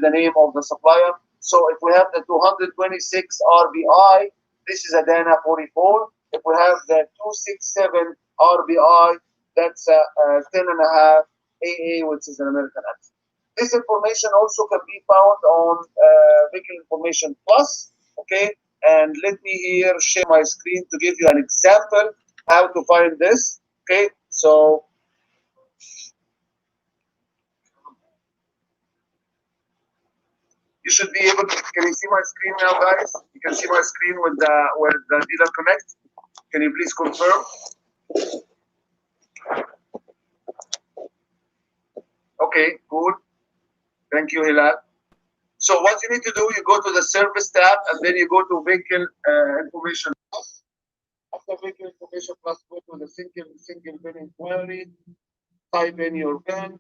the name of the supplier. So if we have the 226 RBI, this is a Dana 44. If we have the 267 RBI, that's a 10.5 AA, which is an American accent. This information also can be found on Vehicle Information Plus. Okay, and let me here share my screen to give you an example how to find this. Okay, so you should be able to. Can you see my screen now, guys? You can see my screen with the Dealer Connect. Can you please confirm? Okay, cool. Thank you, Hilal. So what you need to do, you go to the Service tab, and then you go to Vehicle Information Plus. After Vehicle Information Plus, go to the single VIN inquiry, type in your VIN,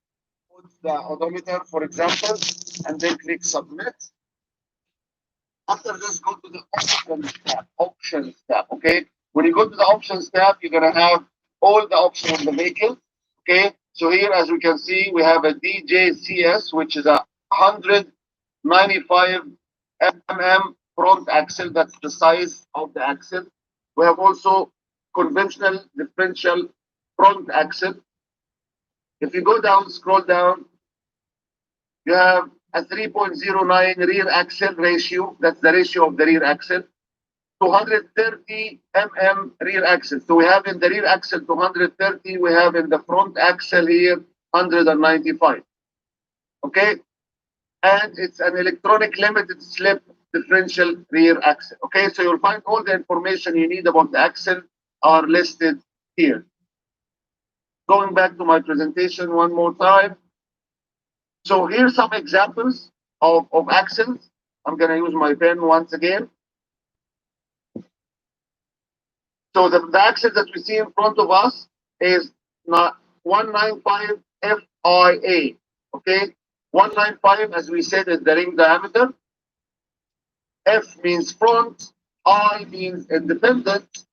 put the odometer, for example, and then click Submit. After this, go to the Options tab. Options tab, okay? When you go to the Options tab, you're going to have all the options of the vehicle, okay? So here, as we can see, we have a DJCS, which is a 195 mm front axle. That's the size of the axle. We have also conventional differential front axle. If you go down, scroll down, you have a 3.09 rear axle ratio. That's the ratio of the rear axle. 230 mm rear axle. So we have in the rear axle 230. We have in the front axle here 195. Okay, and it's an electronic limited slip differential rear axle. Okay, so you'll find all the information you need about the axle are listed here. Going back to my presentation one more time. So here's some examples of axles. I'm going to use my pen once again. So the axle that we see in front of us is 195 FIA. Okay, 195, as we said, is the ring diameter. F means front, I means independent,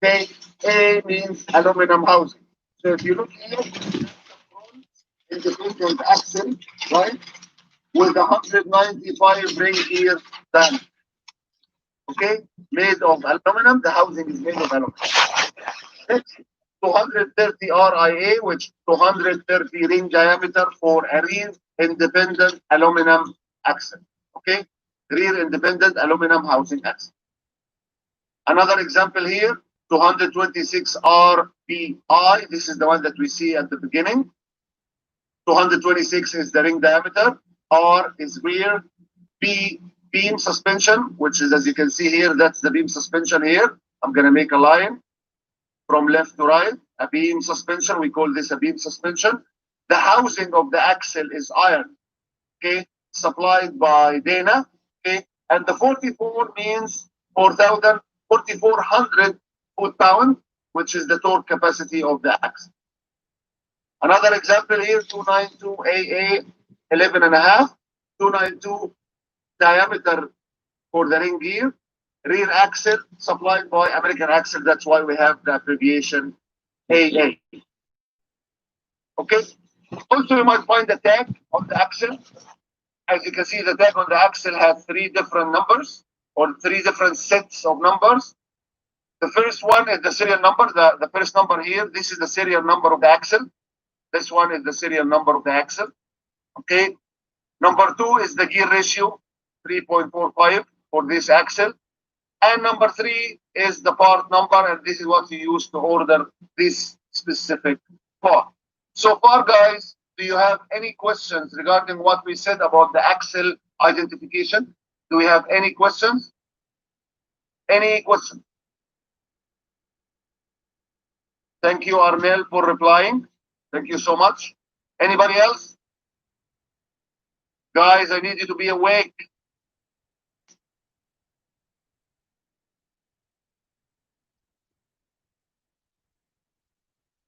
okay, A means aluminum housing. So if you look here, the front independent axle, right, with 195 ring gear diameter. Okay, made of aluminum. The housing is made of aluminum. Next, 230 RIA, which 230 ring diameter for a rear independent aluminum axle. Okay, rear independent aluminum housing axle. Another example here, 226 RBI. This is the one that we see at the beginning. 226 is the ring diameter. R is rear. B, beam suspension, which is, as you can see here, that's the beam suspension here. I'm going to make a line from left to right, a beam suspension. We call this a beam suspension. The housing of the axle is iron, okay, supplied by Dana, okay, and the 44 means 4,400 foot-pound, which is the torque capacity of the axle. Another example here, 292 AA, 11.5, 292 diameter for the ring gear, rear axle supplied by American Axle. That's why we have the abbreviation AA. Okay. Also, you might find the tag on the axle. As you can see, the tag on the axle has 3 different numbers or 3 different sets of numbers. The first one is the serial number. The first number here, this is the serial number of the axle. This one is the serial number of the axle. Okay. Number 2 is the gear ratio, 3.45 for this axle. And number 3 is the part number, and this is what you use to order this specific part. So far, guys, do you have any questions regarding what we said about the axle identification? Do we have any questions? Any questions? Thank you, Arnel, for replying. Thank you so much. Anybody else? Guys, I need you to be awake.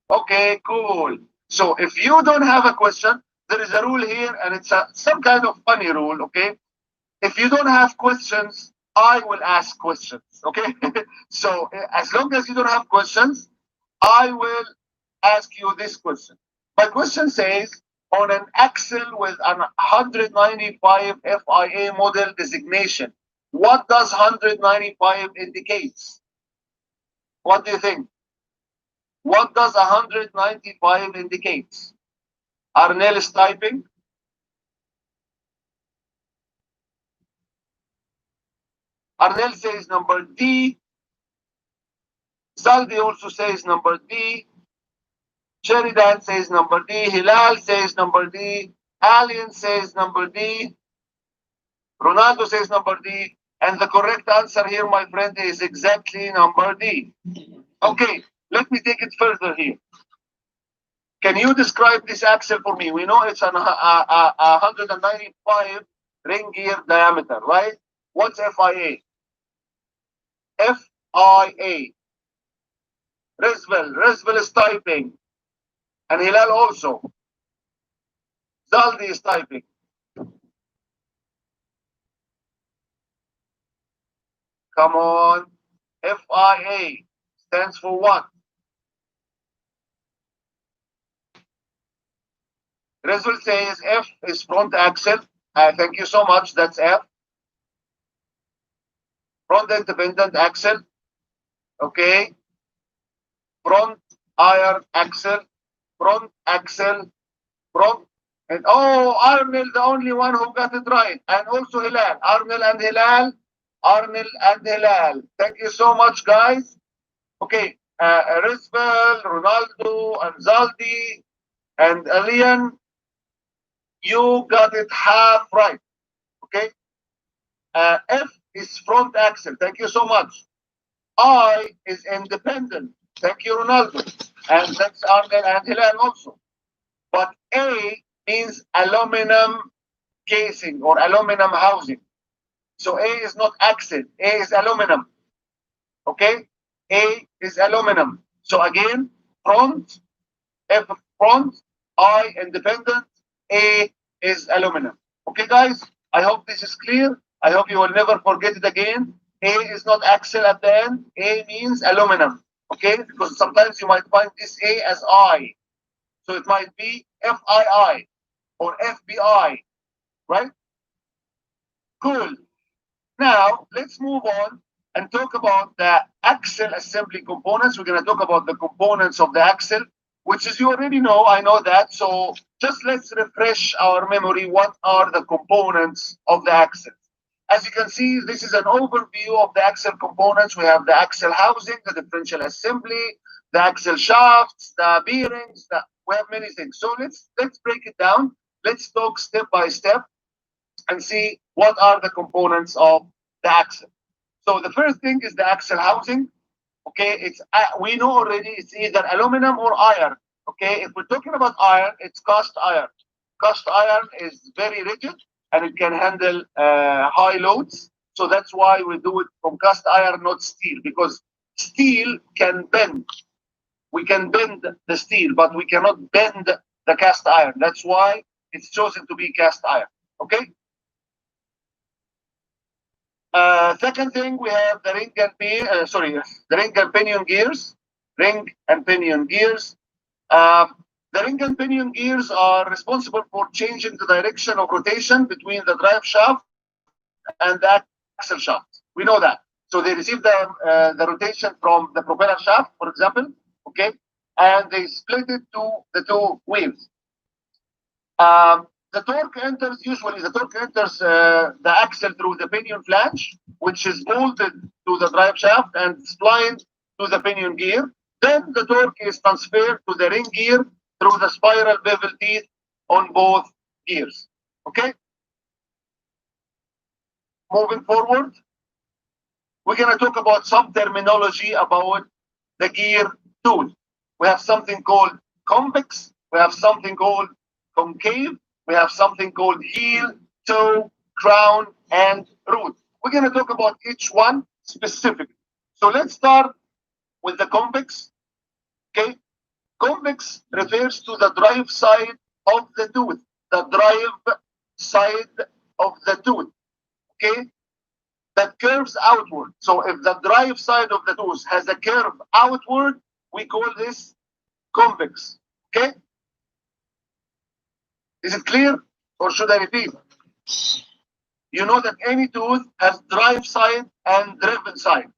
Okay, cool. So if you don't have a question, there is a rule here, and it's some kind of funny rule, okay? If you don't have questions, I will ask questions, okay? So as long as you don't have questions, I will ask you this question. My question says, on an axle with an 195 FIA model designation. What does 195 indicates? What do you think? What does 195 indicates? Arnel is typing. Arnel says number D. Zaldi also says number D. Sheridan says number D. Hilal says number D. Alien says number D. Ronaldo says number D. And the correct answer here, my friend, is exactly number D. Okay, let me take it further here. Can you describe this axle for me? We know it's a 195 ring gear diameter, right? What's FIA? FIA. Rizvel is typing. And Hilal also. Zaldi is typing. Come on. FIA stands for what? Rizvel says F is front axle. Thank you so much. That's F. Front independent axle. Okay. Front iron axle. Front axle. Front. And oh, Arnel, the only one who got it right. And also Hilal. Arnel and Hilal. Arnel and Hilal. Thank you so much, guys. Okay. Rizvel, Ronaldo, and Zaldi, and Alien. You got it half right. Okay. F is front axle. Thank you so much. I is independent. Thank you, Ronaldo. And that's Arnel and Hilal also. But A means aluminum casing or aluminum housing. So A is not axle. A is aluminum. Okay? A is aluminum. So again, front, F front, I independent, A is aluminum. Okay, guys? I hope this is clear. I hope you will never forget it again. A is not axle at the end. A means aluminum. Okay? Because sometimes you might find this A as I. So it might be FII or FBI. Right? Cool. Now, let's move on and talk about the axle assembly components. We're going to talk about the components of the axle, which is you already know. I know that. So just let's refresh our memory. What are the components of the axle? As you can see, this is an overview of the axle components. We have the axle housing, the differential assembly, the axle shafts, the bearings. We have many things. So let's break it down. Let's talk step by step and see what are the components of the axle. So the first thing is the axle housing. Okay, it's we know already it's either aluminum or iron. Okay, if we're talking about iron, it's cast iron. Cast iron is very rigid and it can handle high loads. So that's why we do it from cast iron, not steel, because steel can bend. We can bend the steel, but we cannot bend the cast iron. That's why it's chosen to be cast iron. Okay. Second thing, we have the ring and pinion gears. Ring and pinion gears. The ring and pinion gears are responsible for changing the direction of rotation between the drive shaft and the axle shaft. We know that. So they receive the rotation from the propeller shaft, for example, okay, and they split it to the two wheels. The torque enters the axle through the pinion flange, which is bolted to the drive shaft and splined to the pinion gear. Then the torque is transferred to the ring gear through the spiral bevel teeth on both gears. Okay? Moving forward, we're going to talk about some terminology about the gear tooth. We have something called convex, we have something called concave, we have something called heel, toe, crown, and root. We're going to talk about each one specifically. So let's start with the convex. Okay, convex refers to the drive side of the tooth. The drive side of the tooth. Okay, that curves outward. So if the drive side of the tooth has a curve outward, we call this convex. Okay. Is it clear or should I repeat? You know that any tooth has drive side and driven side.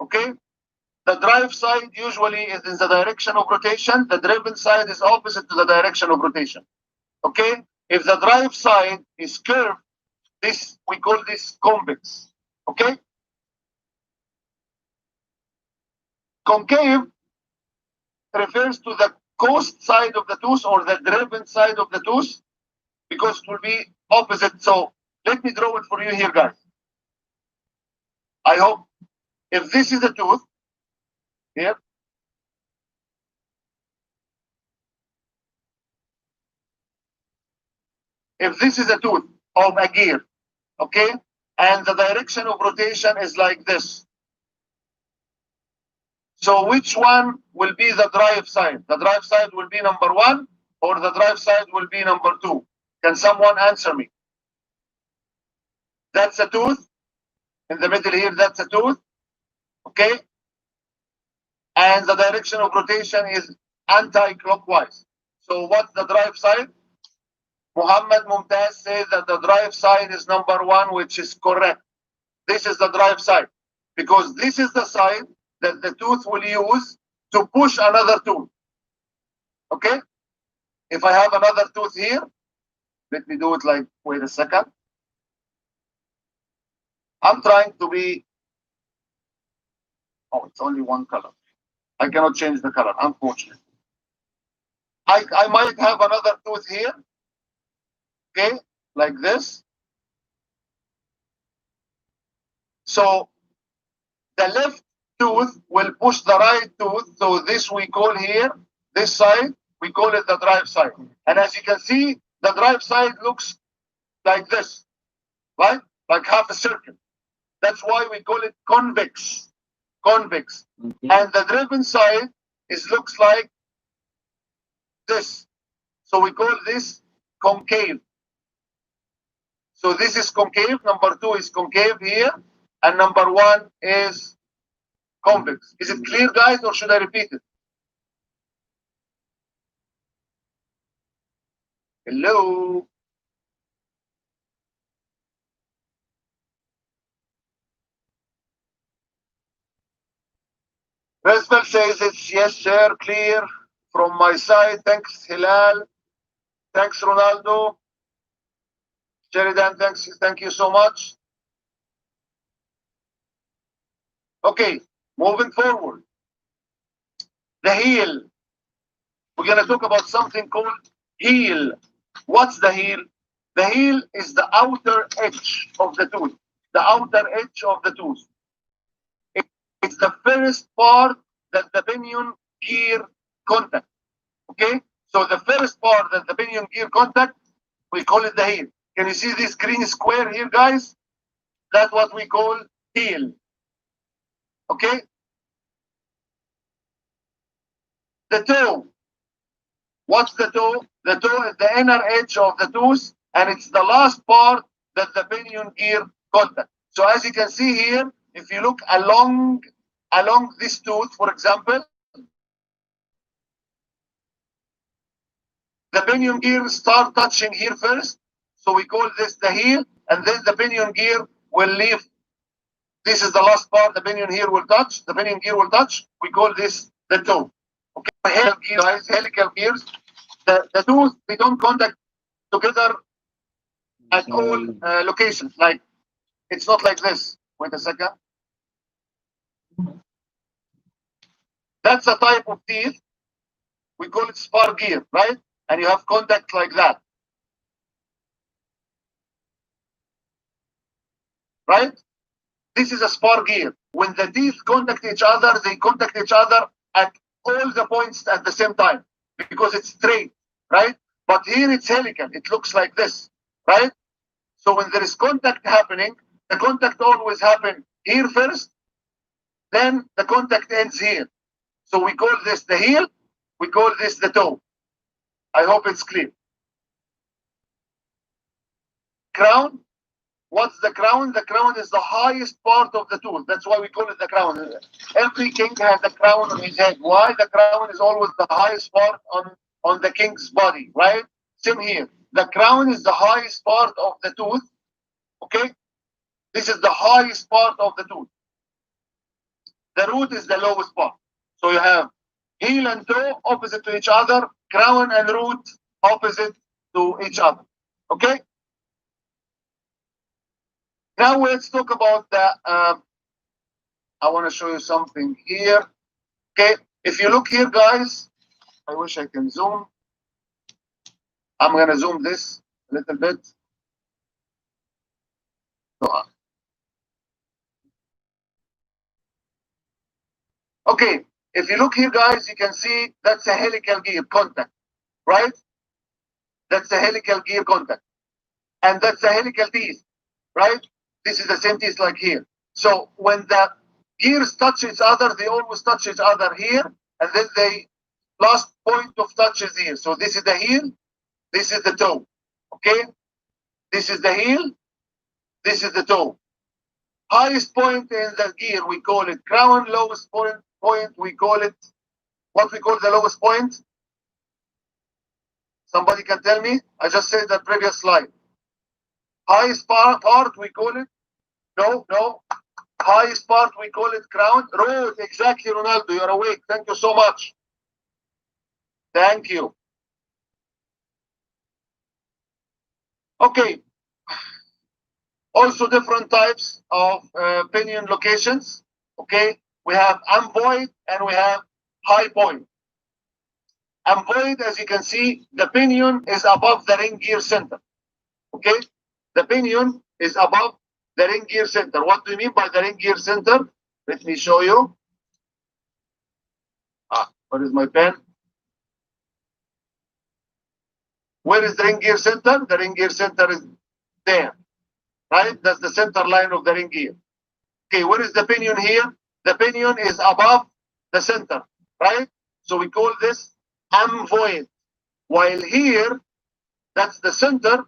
Okay? The drive side usually is in the direction of rotation. The driven side is opposite to the direction of rotation. Okay? If the drive side is curved, this we call this convex. Okay? Concave refers to the coast side of the tooth or the driven side of the tooth because it will be opposite. So let me draw it for you here, guys. I hope if this is a tooth here, if this is a tooth of a gear, okay, and the direction of rotation is like this. So which one will be the drive side? The drive side will be number 1 or the drive side will be number 2? Can someone answer me? That's a tooth. In the middle here, that's a tooth. Okay? And the direction of rotation is anti-clockwise. So what's the drive side? Muhammad Mumtaz says that the drive side is number 1, which is correct. This is the drive side because this is the side that the tooth will use to push another tooth. Okay? If I have another tooth here, let me do it like, wait a second. I'm trying to be, oh, it's only one color. I cannot change the color, unfortunately. I might have another tooth here, okay, like this. So the left tooth will push the right tooth. So this we call here, this side, we call it the drive side. And as you can see, the drive side looks like this, right? Like half a circle. That's why we call it convex. Convex. Okay. And the driven side looks like this. So we call this concave. So this is concave. Number 2 is concave here. And number 1 is convex. Is it clear, guys, or should I repeat it? Hello? Resbel says it's yes, sir, clear from my side. Thanks, Hilal. Thanks, Ronaldo. Sheridan, thank you so much. Okay, moving forward. The heel. We're going to talk about something called heel. What's the heel? The heel is the outer edge of the tooth. The outer edge of the tooth. It's the first part that the pinion gear contact. Okay? So the first part that the pinion gear contact, we call it the heel. Can you see this green square here, guys? That's what we call heel. Okay? The toe. What's the toe? The toe is the inner edge of the tooth, and it's the last part that the pinion gear contact. So as you can see here, if you look along this tooth, for example, the pinion gear start touching here first. So we call this the heel, and then the pinion gear will leave. This is the last part the pinion here will touch. The pinion gear will touch. We call this the toe. Okay, helical gears. The tooth, they don't contact together at all locations. Like, it's not like this. Wait a second. That's a type of teeth. We call it spar gear, right? And you have contact like that. Right? This is a spar gear. When the teeth contact each other, they contact each other at all the points at the same time because it's straight, right? But here it's helical. It looks like this, right? So when there is contact happening, the contact always happens here first, then the contact ends here. So we call this the heel, we call this the toe. I hope it's clear. Crown. What's the crown? The crown is the highest part of the tooth. That's why we call it the crown. Every king has a crown on his head. Why? The crown is always the highest part on the king's body, right? Same here. The crown is the highest part of the tooth. Okay? This is the highest part of the tooth. The root is the lowest part. So you have heel and toe opposite to each other, crown and root opposite to each other. Okay? Now let's talk about the, I want to show you something here. Okay? If you look here, guys, I wish I can zoom. I'm going to zoom this a little bit. Okay, if you look here, guys, you can see that's a helical gear contact, right? That's a helical gear contact. And that's a helical teeth, right? This is the same teeth like here. So when the gears touch each other, they always touch each other here, and then they last point of touch is here. So this is the heel, this is the toe. Okay? This is the heel, this is the toe. Highest point in the gear, we call it crown. Lowest point, we call it, what we call the lowest point? Somebody can tell me? I just said the previous slide. Highest part, we call it? No. Highest part, we call it crown. Root, exactly, Ronaldo. You're awake. Thank you so much. Thank you. Okay. Also different types of pinion locations. Okay. We have amboid and we have high point. Amboid, as you can see, the pinion is above the ring gear center. Okay. The pinion is above the ring gear center. What do you mean by the ring gear center? Let me show you. Where is my pen? Where is the ring gear center? The ring gear center is there, right? That's the center line of the ring gear. Okay, where is the pinion here? The pinion is above the center, right? So we call this amboid. While here, that's the center,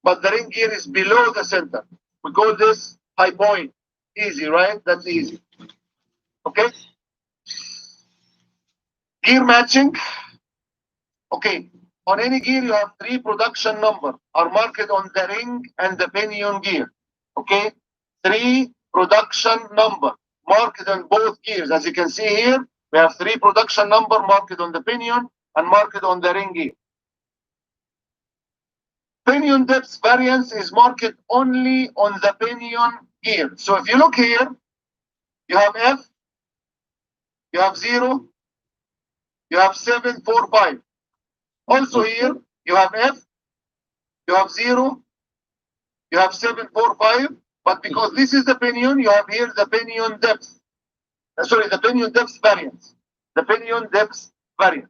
but the ring gear is below the center. We call this high point. Easy, right? That's easy. Okay. Gear matching. Okay. On any gear, you have 3 production number are marked on the ring and the pinion gear. Okay. 3 production number marked on both gears. As you can see here, we have 3 production number marked on the pinion and marked on the ring gear. Pinion depth variance is marked only on the pinion gear. So if you look here, you have F, you have 0, you have 7, 4, 5. Also here, you have F, you have 0, you have 7, 4, 5. But because this is the pinion, you have here the pinion depth. The pinion depth variance. The pinion depth variance.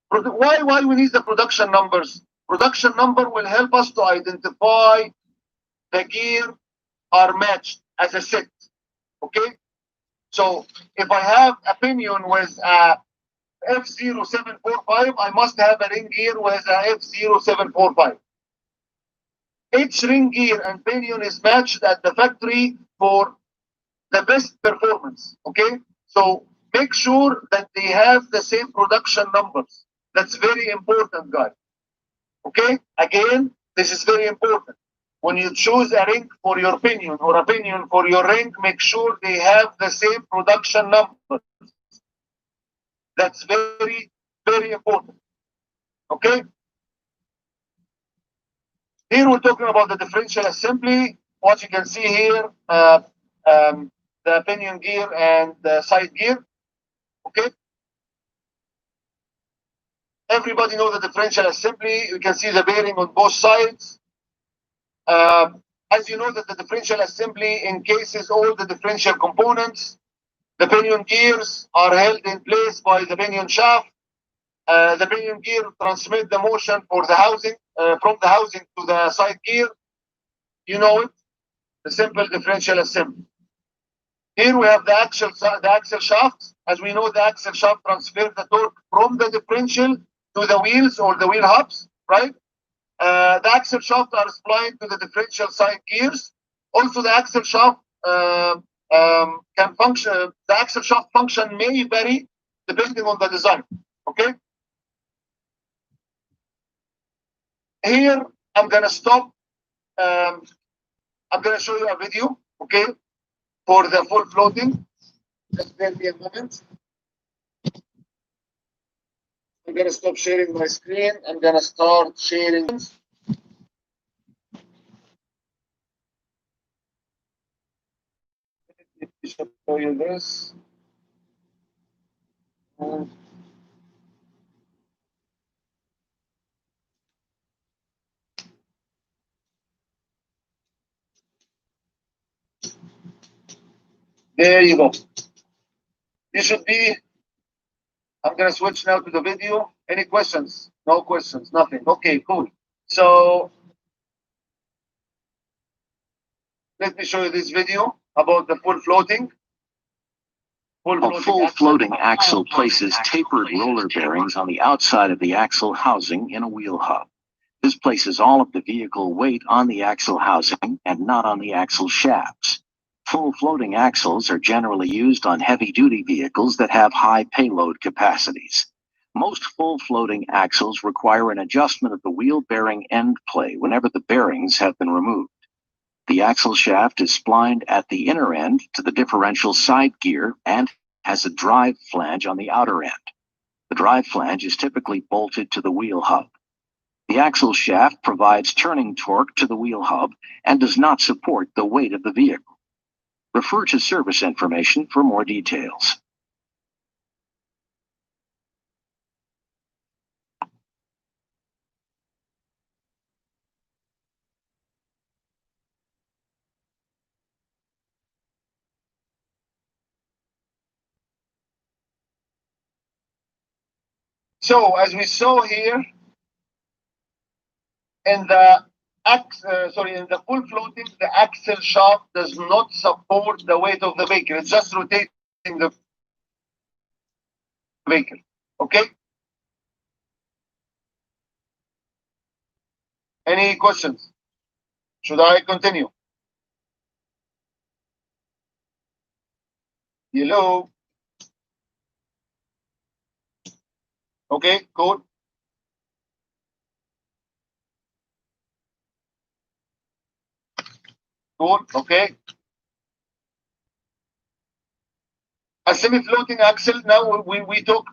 Why we need the production numbers? Production number will help us to identify the gear are matched as a set. Okay? So if I have a pinion with a F0745, I must have a ring gear with a F0745. Each ring gear and pinion is matched at the factory for the best performance. Okay? So make sure that they have the same production numbers. That's very important, guys. Okay? Again, this is very important. When you choose a ring for your pinion or a pinion for your ring, make sure they have the same production numbers. That's very, very important. Okay? Here we're talking about the differential assembly. What you can see here, the pinion gear and the side gear. Okay? Everybody knows the differential assembly. You can see the bearing on both sides. As you know that the differential assembly encases all the differential components. The pinion gears are held in place by the pinion shaft. The pinion gear transmit the motion for the housing from the housing to the side gear. You know it, the simple differential assembly. Here we have the axle shaft. As we know, the axle shaft transfers the torque from the differential to the wheels or the wheel hubs, right? The axle shaft are splined to the differential side gears. Also, the axle shaft can function. The axle shaft function may vary depending on the design. Okay. here I'm gonna stop. I'm gonna show you a video, okay, for the full floating. Just bear me a moment. I'm gonna stop sharing my screen. I'm gonna start sharing. Let me show you this. There you go. You should be. I'm gonna switch now to the video. Any questions? No questions. Nothing. Okay, cool. So let me show you this video about the full floating. A full floating axle places tapered roller bearings on the outside of the axle housing in a wheel hub. This places all of the vehicle weight on the axle housing and not on the axle shafts. Full floating axles are generally used on heavy-duty vehicles that have high payload capacities. Most full floating axles require an adjustment of the wheel bearing end play whenever the bearings have been removed. The axle shaft is splined at the inner end to the differential side gear and has a drive flange on the outer end. The drive flange is typically bolted to the wheel hub. The axle shaft provides turning torque to the wheel hub and does not support the weight of the vehicle. Refer to service information for more details. So as we saw here, in the in the full floating, the axle shaft does not support the weight of the vehicle. It's just rotating the vehicle. Okay. Any questions? Should I continue? Hello. Okay, cool. Cool. Okay. A semi-floating axle. Now we talk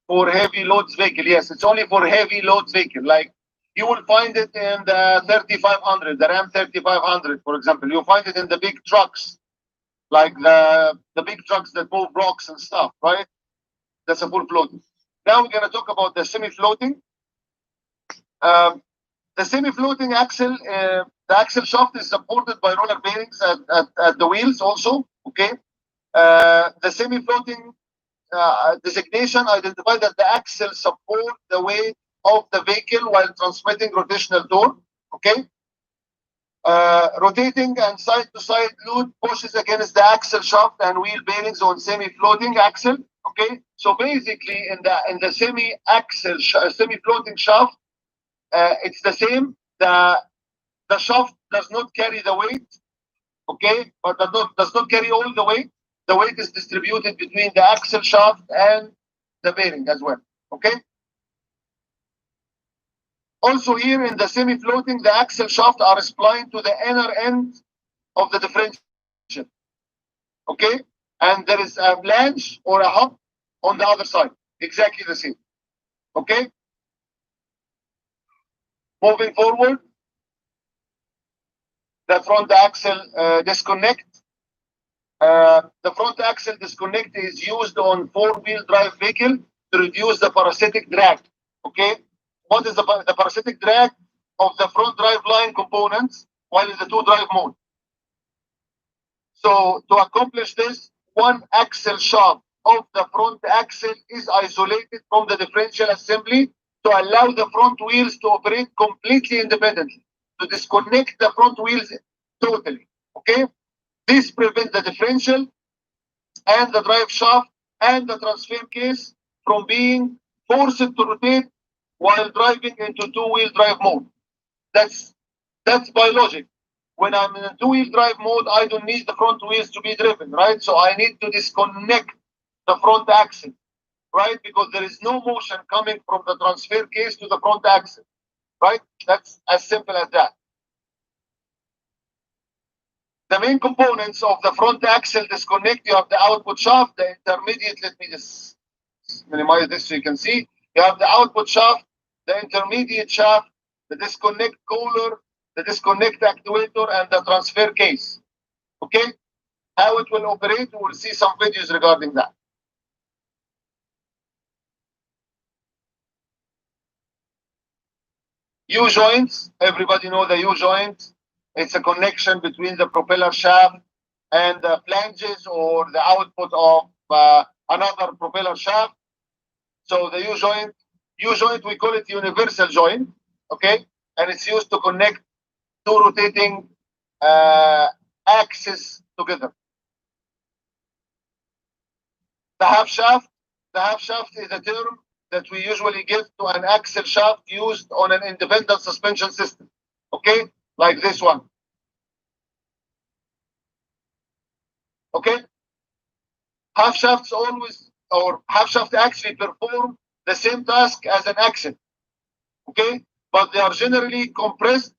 for heavy loads vehicle. Yes, it's only for heavy loads vehicle. Like you will find it in the 3500, the Ram 3500, for example. You'll find it in the big trucks, like the big trucks that move rocks and stuff, right? That's a full floating. Now we're going to talk about the semi-floating. The semi-floating axle, the axle shaft is supported by roller bearings at the wheels also, okay? The semi-floating designation identifies that the axle support the weight of the vehicle while transmitting rotational torque, okay? Rotating and side-to-side load pushes against the axle shaft and wheel bearings on semi-floating axle, okay? So basically in the semi-floating shaft, it's the same. The shaft does not carry the weight, okay, but does not carry all the weight. The weight is distributed between the axle shaft and the bearing as well, okay. Also here in the semi-floating, the axle shaft are splined to the inner end of the differential, okay, and there is a flange or a hub on the other side, exactly the same, okay. Moving forward, the front axle disconnect. The front axle disconnect is used on four-wheel drive vehicle to reduce the parasitic drag. Okay, what is the parasitic drag of the front drive line components while in the two-drive mode? So to accomplish this, one axle shaft of the front axle is isolated from the differential assembly to allow the front wheels to operate completely independently, to disconnect the front wheels totally, okay? This prevents the differential and the drive shaft and the transfer case from being forced to rotate while driving into two-wheel drive mode. That's by logic. When I'm in a two-wheel drive mode, I don't need the front wheels to be driven, right? So I need to disconnect the front axle, right? Because there is no motion coming from the transfer case to the front axle. right? That's as simple as that. The main components of the front axle disconnect. You have the output shaft, the intermediate. Let me just minimize this so you can see. You have the output shaft, the intermediate shaft, the disconnect cooler, the disconnect actuator, and the transfer case. Okay? How it will operate, we'll see some videos regarding that. U-joints, everybody know the U-joint. It's a connection between the propeller shaft and the flanges or the output of another propeller shaft. So the U-joint, we call it universal joint, okay? And it's used to connect two rotating axes together. The half shaft is a term that we usually give to an axle shaft used on an independent suspension system, okay? Like this one. Okay? Half shafts always, or half shaft actually perform the same task as an axle, okay? But they are generally compressed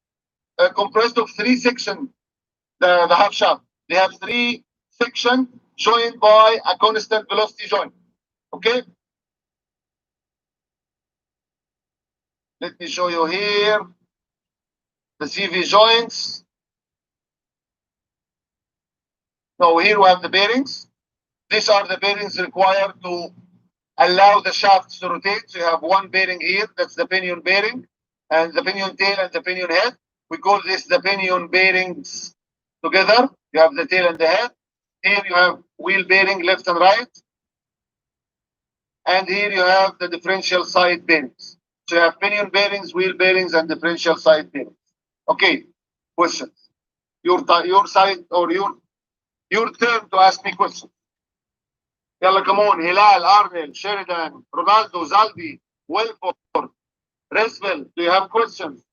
of three sections, the half shaft. They have three sections joined by a constant velocity joint, okay? Let me show you here the CV joints. So here we have the bearings. These are the bearings required to allow the shafts to rotate. So you have one bearing here, that's the pinion bearing, and the pinion tail and the pinion head. We call this the pinion bearings together. You have the tail and the head. Here you have wheel bearing left and right. And here you have the differential side bearings. So you have pinion bearings, wheel bearings, and differential side bearings. Okay, questions? Your side or your turn to ask me questions. Yalla, come on. Hilal, Arnel, Sheridan, Ronaldo, Zaldi, Welford, Resvel, do you have questions?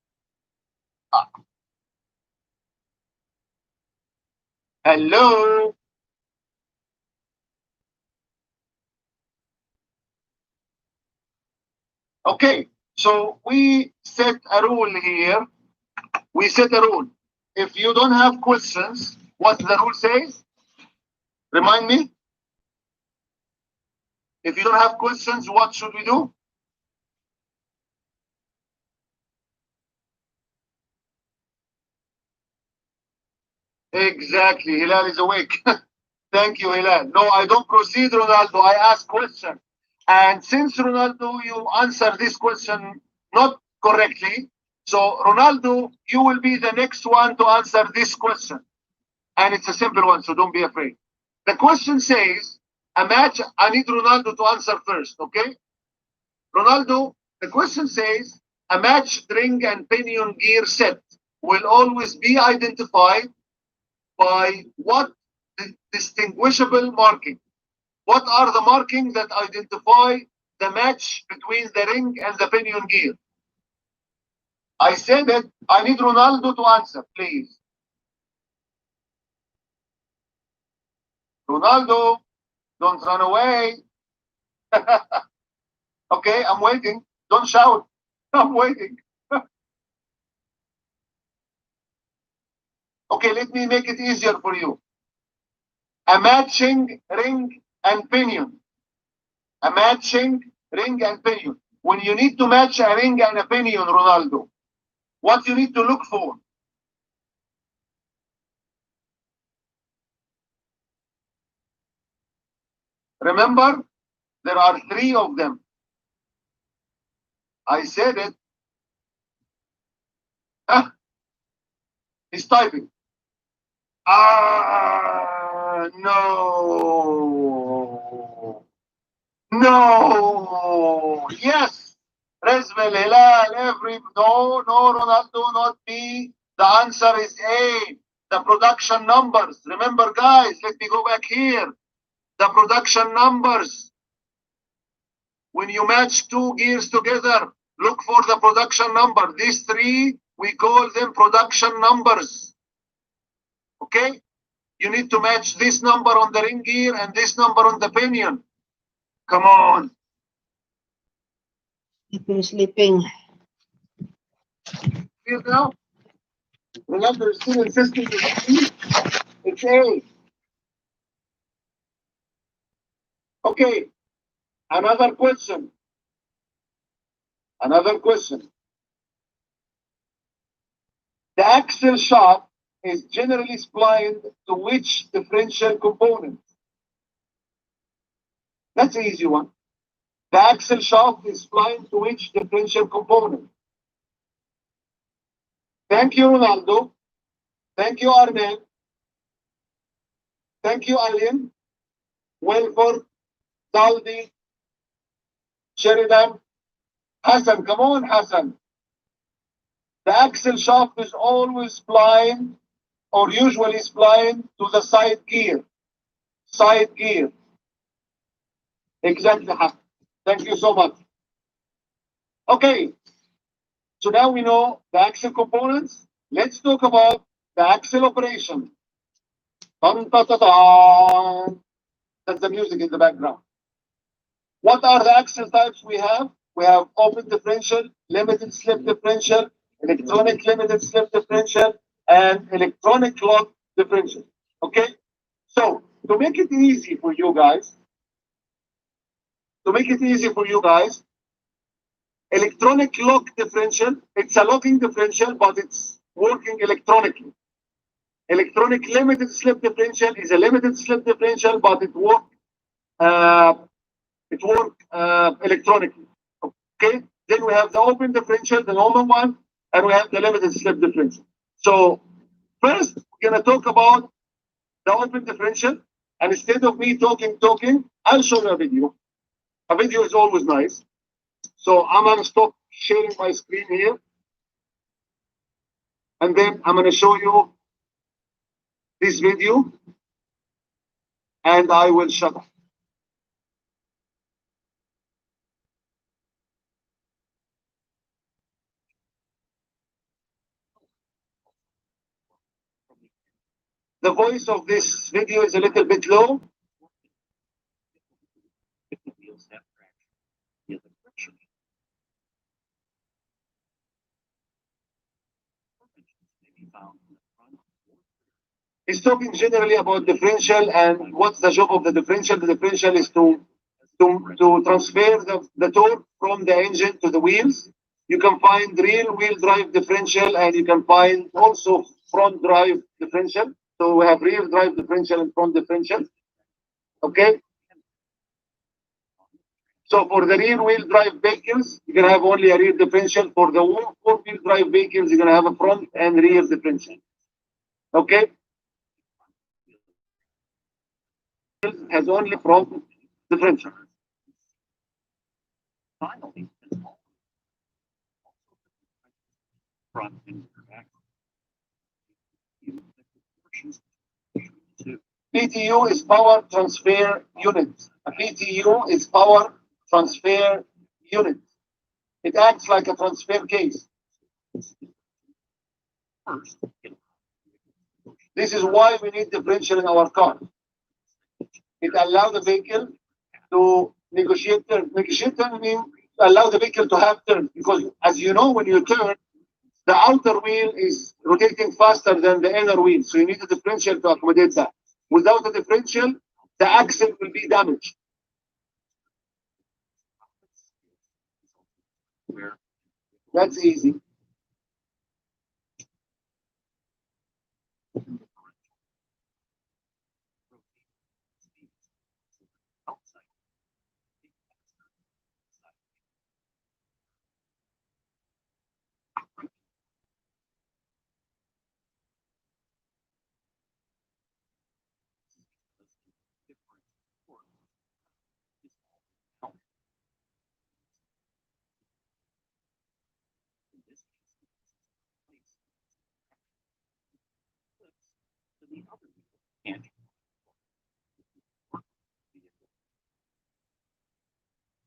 Hello? Okay, so we set a rule here. We set a rule. If you don't have questions, what the rule says? Remind me. If you don't have questions, what should we do? Exactly. Hilal is awake. Thank you, Hilal. No, I don't proceed, Ronaldo. I ask question. And since Ronaldo, you answer this question not correctly, so Ronaldo, you will be the next one to answer this question. And it's a simple one, so don't be afraid. The question says, a match, I need Ronaldo to answer first, okay? Ronaldo, the question says, a matched ring and pinion gear set will always be identified by what distinguishable marking? What are the markings that identify the match between the ring and the pinion gear? I said it. I need Ronaldo to answer, please. Ronaldo, don't run away. Okay, I'm waiting. Don't shout. I'm waiting. Okay, let me make it easier for you. A matching ring and pinion. A matching ring and pinion. When you need to match a ring and a pinion, Ronaldo, what you need to look for? Remember, there are three of them. I said it. He's typing. No. No. Yes. Resvel, Hilal, no, Ronaldo, not me. The answer is A. The production numbers. Remember, guys, let me go back here. The production numbers. When you match two gears together, look for the production number. These three, we call them production numbers. Okay? You need to match this number on the ring gear and this number on the pinion. Come on. Sleeping. Clear now? Remember, still insisting it's A. Okay, another question. Another question. The axle shaft is generally splined to which differential component? That's an easy one. The axle shaft is splined to which differential component? Thank you, Ronaldo. Thank you, Arnel. Thank you, Alien. Wilford, Daldi, Sheridan, Hassan. Come on, Hassan. The axle shaft is always splined or usually splined to the side gear. Side gear. Exactly, Hassan. Thank you so much. Okay. So now we know the axle components. Let's talk about the axle operation. Dun, dun, dun, dun. That's the music in the background. What are the axle types we have? We have open differential, limited slip differential, electronic limited slip differential, and electronic lock differential. Okay? So, to make it easy for you guys, electronic lock differential, it's a locking differential, but it's working electronically. Electronic limited slip differential is a limited slip differential, but it works electronically. Okay, then we have the open differential, the normal one, and we have the limited slip differential. So first, we're gonna talk about the open differential, and instead of me talking, I'll show you a video. A video is always nice. So I'm gonna stop sharing my screen here, and then I'm gonna show you this video, and I will shut up. The voice of this video is a little bit low. He's talking generally about differential and what's the job of the differential. The differential is to transfer the torque from the engine to the wheels. You can find rear wheel drive differential, and you can find also front drive differential. So we have rear drive differential and front differential. Okay. So for the rear wheel drive vehicles, you're gonna have only a rear differential. For the four wheel drive vehicles, you're gonna have a front and rear differential. Okay. Has only front differential. Finally, front and back. PTU is power transfer unit. A PTU is power transfer unit. It acts like a transfer case. This is why we need differential in our car. It allows the vehicle to negotiate turn. Negotiate turn means allow the vehicle to have turn, because as you know, when you turn, the outer wheel is rotating faster than the inner wheel. So you need a differential to accommodate that. Without a differential, the axle will be damaged. That's easy.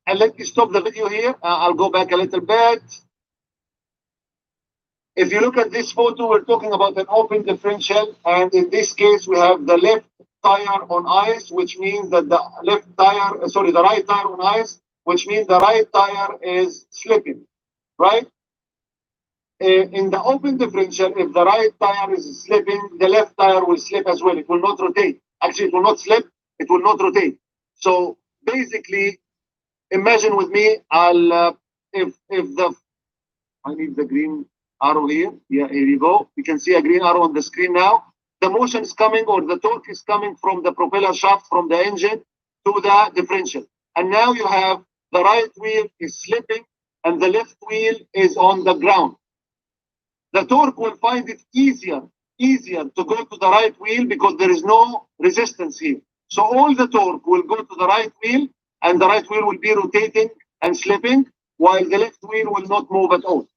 And let me stop the video here. I'll go back a little bit. If you look at this photo, we're talking about an open differential. And in this case, we have the left tire on ice, which means that the right tire on ice, which means the right tire is slipping, right? In the open differential, if the right tire is slipping, the left tire will slip as well. It will not rotate. Actually, it will not slip. It will not rotate. So basically, imagine with me, if the I need the green arrow here. Yeah, here you go. You can see a green arrow on the screen now. The motion is coming, or the torque is coming from the propeller shaft, from the engine to the differential. And now you have the right wheel is slipping and the left wheel is on the ground. The torque will find it easier to go to the right wheel because there is no resistance here. So all the torque will go to the right wheel, and the right wheel will be rotating and slipping, while the left wheel will not move at all.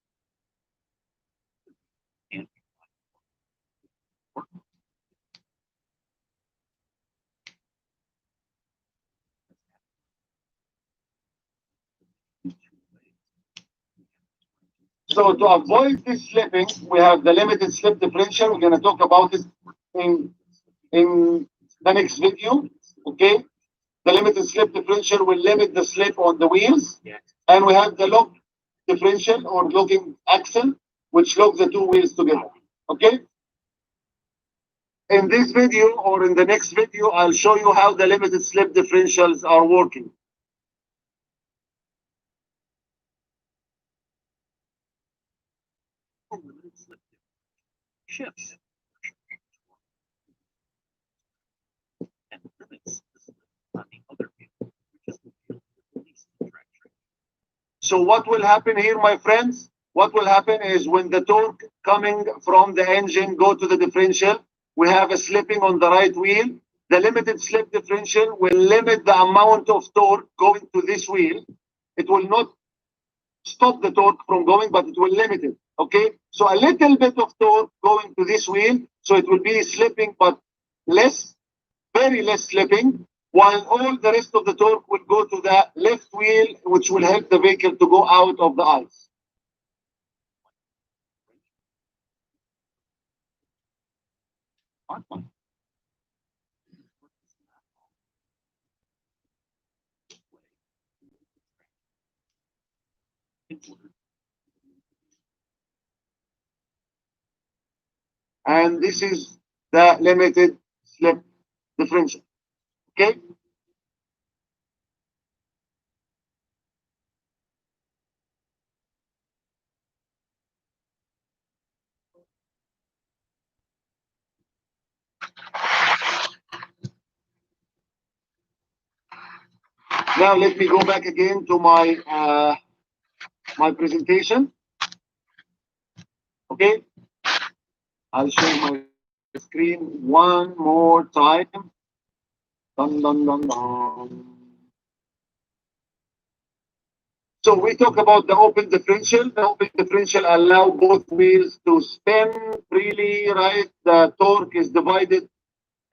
So to avoid this slipping, we have the limited slip differential. We're going to talk about it in the next video. Okay. The limited slip differential will limit the slip on the wheels. And we have the lock differential or locking axle, which locks the two wheels together. Okay. In this video or in the next video, I'll show you how the limited slip differentials are working. Shifts and limits the slip on the other vehicle, which is the field with the least traction. So what will happen here, my friends? What will happen is when the torque coming from the engine go to the differential, we have a slipping on the right wheel. The limited slip differential will limit the amount of torque going to this wheel. It will not stop the torque from going, but it will limit it. Okay, so a little bit of torque going to this wheel, so it will be slipping, but less, very less slipping, while all the rest of the torque will go to the left wheel, which will help the vehicle to go out of the ice. And this is the limited slip differential. Okay. Now let me go back again to my my presentation. Okay, I'll show my screen one more time. Dun, dun, dun, dun. So we talk about the open differential. The open differential allow both wheels to spin freely, right? The torque is divided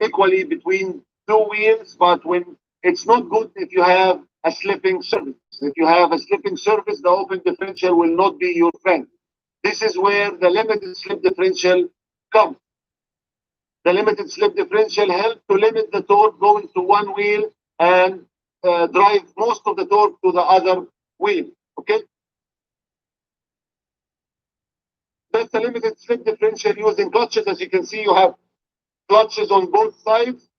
equally between two wheels, but when it's not good if you have a slipping surface. If you have a slipping surface, the open differential will not be your friend. This is where the limited slip differential comes. The limited slip differential helps to limit the torque going to one wheel and drive most of the torque to the other wheel. Okay? That's the limited slip differential using clutches. As you can see, you have clutches on both sides.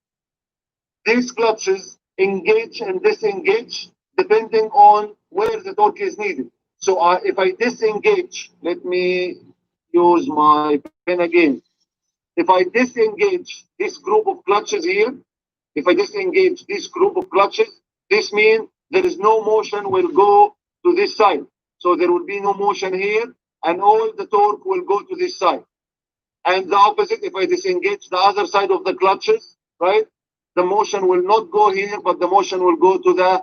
These clutches engage and disengage depending on where the torque is needed. So if I disengage, let me use my pen again. If I disengage this group of clutches here, if I disengage this group of clutches, this means there is no motion will go to this side. So there will be no motion here, and all the torque will go to this side. And the opposite, if I disengage the other side of the clutches, right, the motion will not go here, but the motion will go to the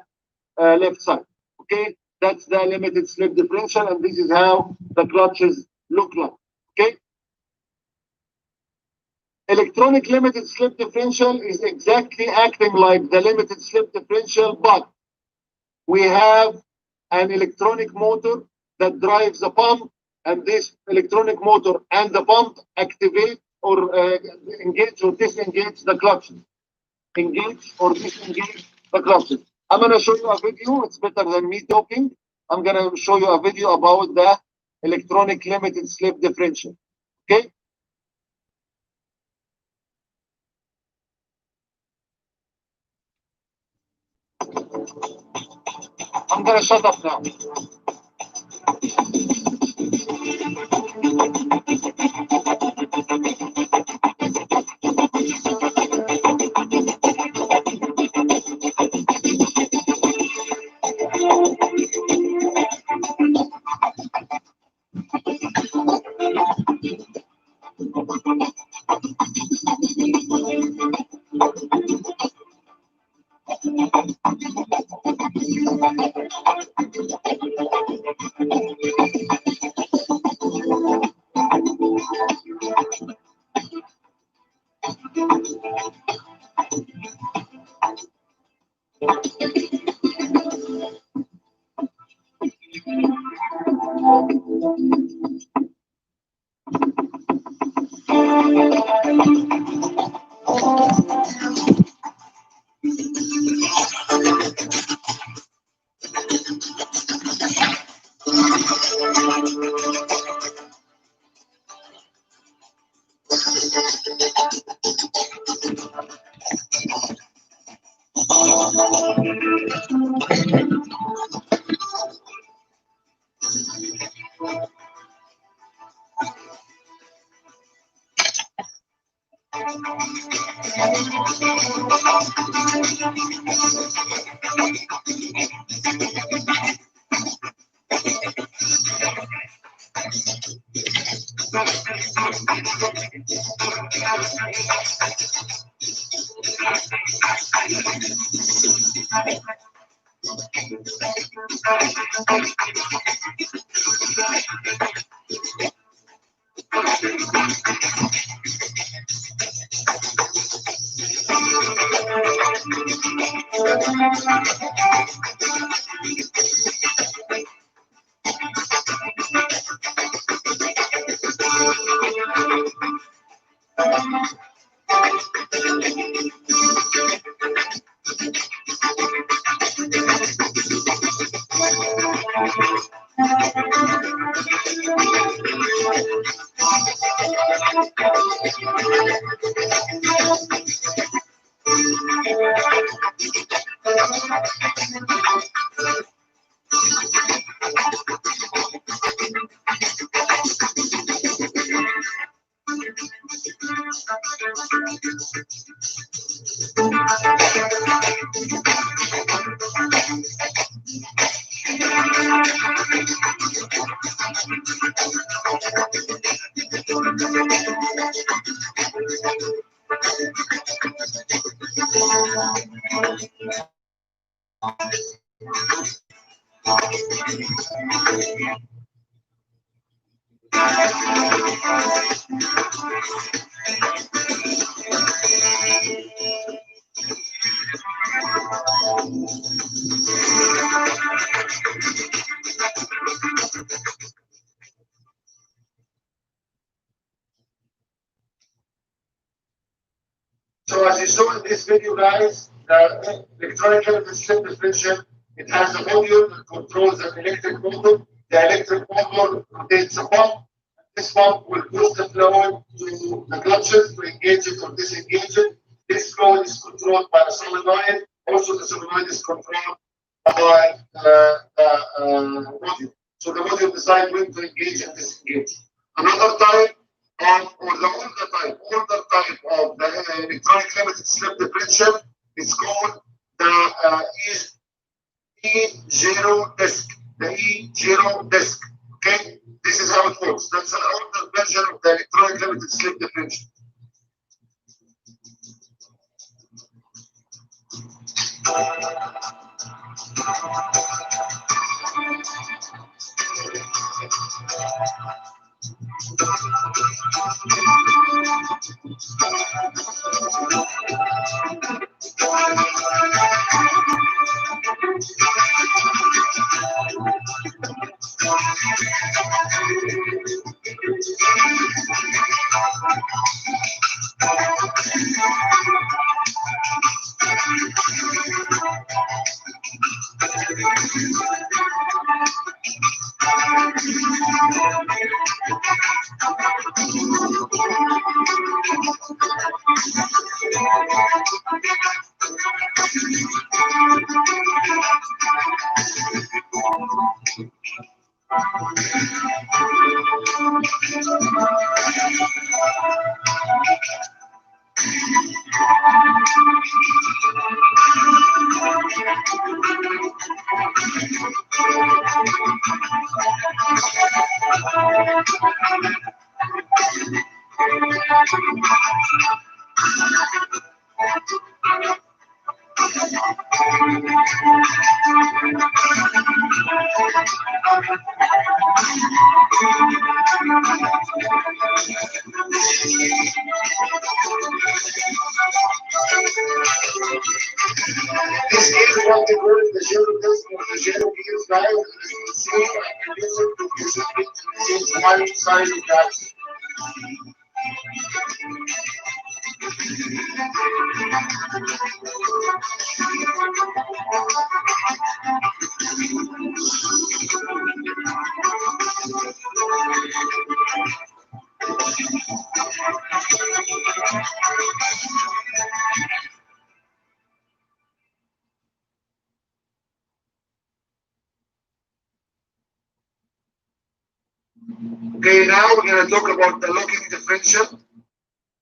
left side. Okay, that's the limited slip differential, and this is how the clutches look like. Okay. Electronic limited slip differential is exactly acting like the limited slip differential, but we have an electronic motor that drives the pump, and this electronic motor and the pump activate or engage or disengage the clutches. Engage or disengage the clutches. I'm going to show you a video. It's better than me talking. I'm going to show you a video about the electronic limited slip differential. Okay? I'm gonna shut up now. So as you saw in this video, guys, the electronic limited slip differential, it has a module that controls an electric motor. The electric motor rotates a pump. This pump will push the fluid to the clutches to engage it or disengage it. This fluid is controlled by a solenoid. Also, the solenoid is controlled by the module. So the module decides when to engage and disengage. Another type or the older type of the electronic limited slip differential is called the E0 disc. The E0 disc. Okay, this is how it works. That's an older version of the electronic limited slip differential. This is what we call the zero test or the zero gears, guys. See, and use it to distribute this one side of that. Okay, now we're going to talk about the locking differential,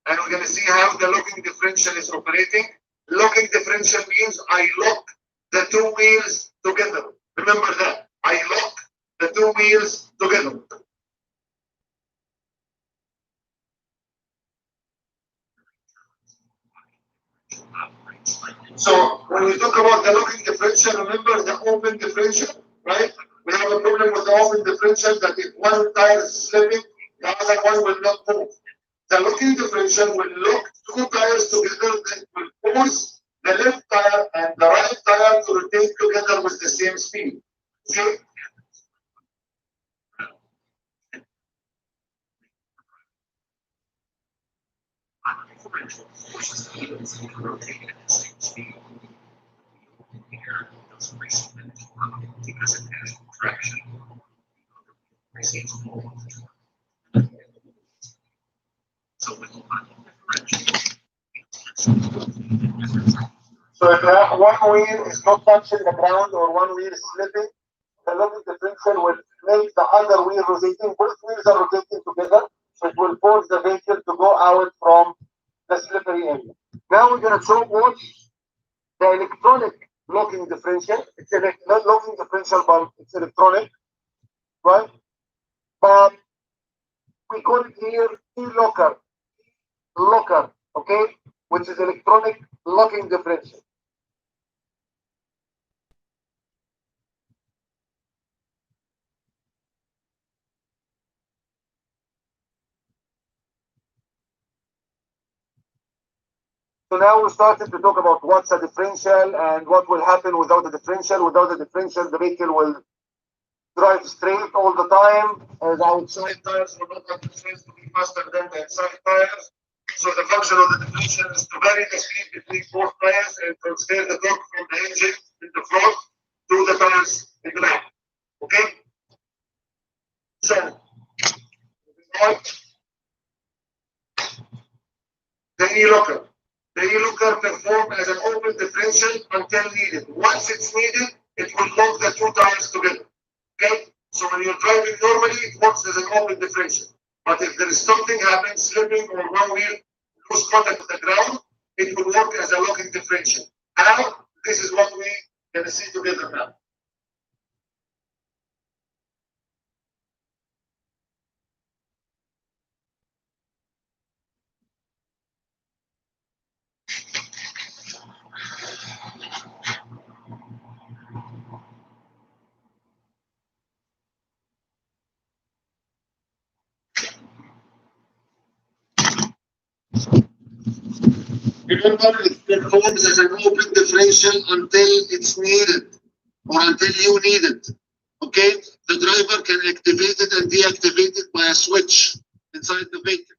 and we're going to see how the locking differential is operating. Locking differential means I lock the two wheels together. Remember that. I lock the two wheels together. So when we talk about the locking differential, remember the open differential, right? We have a problem with the open differential that if one tire is slipping, the other one will not move. The locking differential will lock two tires together that will force the left tire and the right tire to rotate together with the same speed. Okay? So if one wheel is not touching the ground or one wheel is slipping, the locking differential will make the other wheel rotating. Both wheels are rotating together, so it will force the vehicle to go out from the slippery area. Now we're going to show what the electronic locking differential. It's not locking differential, but it's electronic, right? But we call it here e-locker, okay, which is electronic locking differential. So now we started to talk about what's a differential and what will happen without the differential. Without the differential, the vehicle will drive straight all the time. The outside tires will not have the space to be faster than the inside tires. So the function of the differential is to vary the speed between both tires and transfer the torque from the engine in the front to the tires in the back. Okay? So, the e-locker. The e-locker performs as an open differential until needed. Once it's needed, it will lock the two tires together. Okay? So when you're driving normally, it works as an open differential. But if there is something happening, slipping or one wheel lose contact with the ground, it will work as a locking differential. Now, this is what we can see together now. Remember, it performs as an open differential until it's needed or until you need it. Okay? The driver can activate it and deactivate it by a switch inside the vehicle.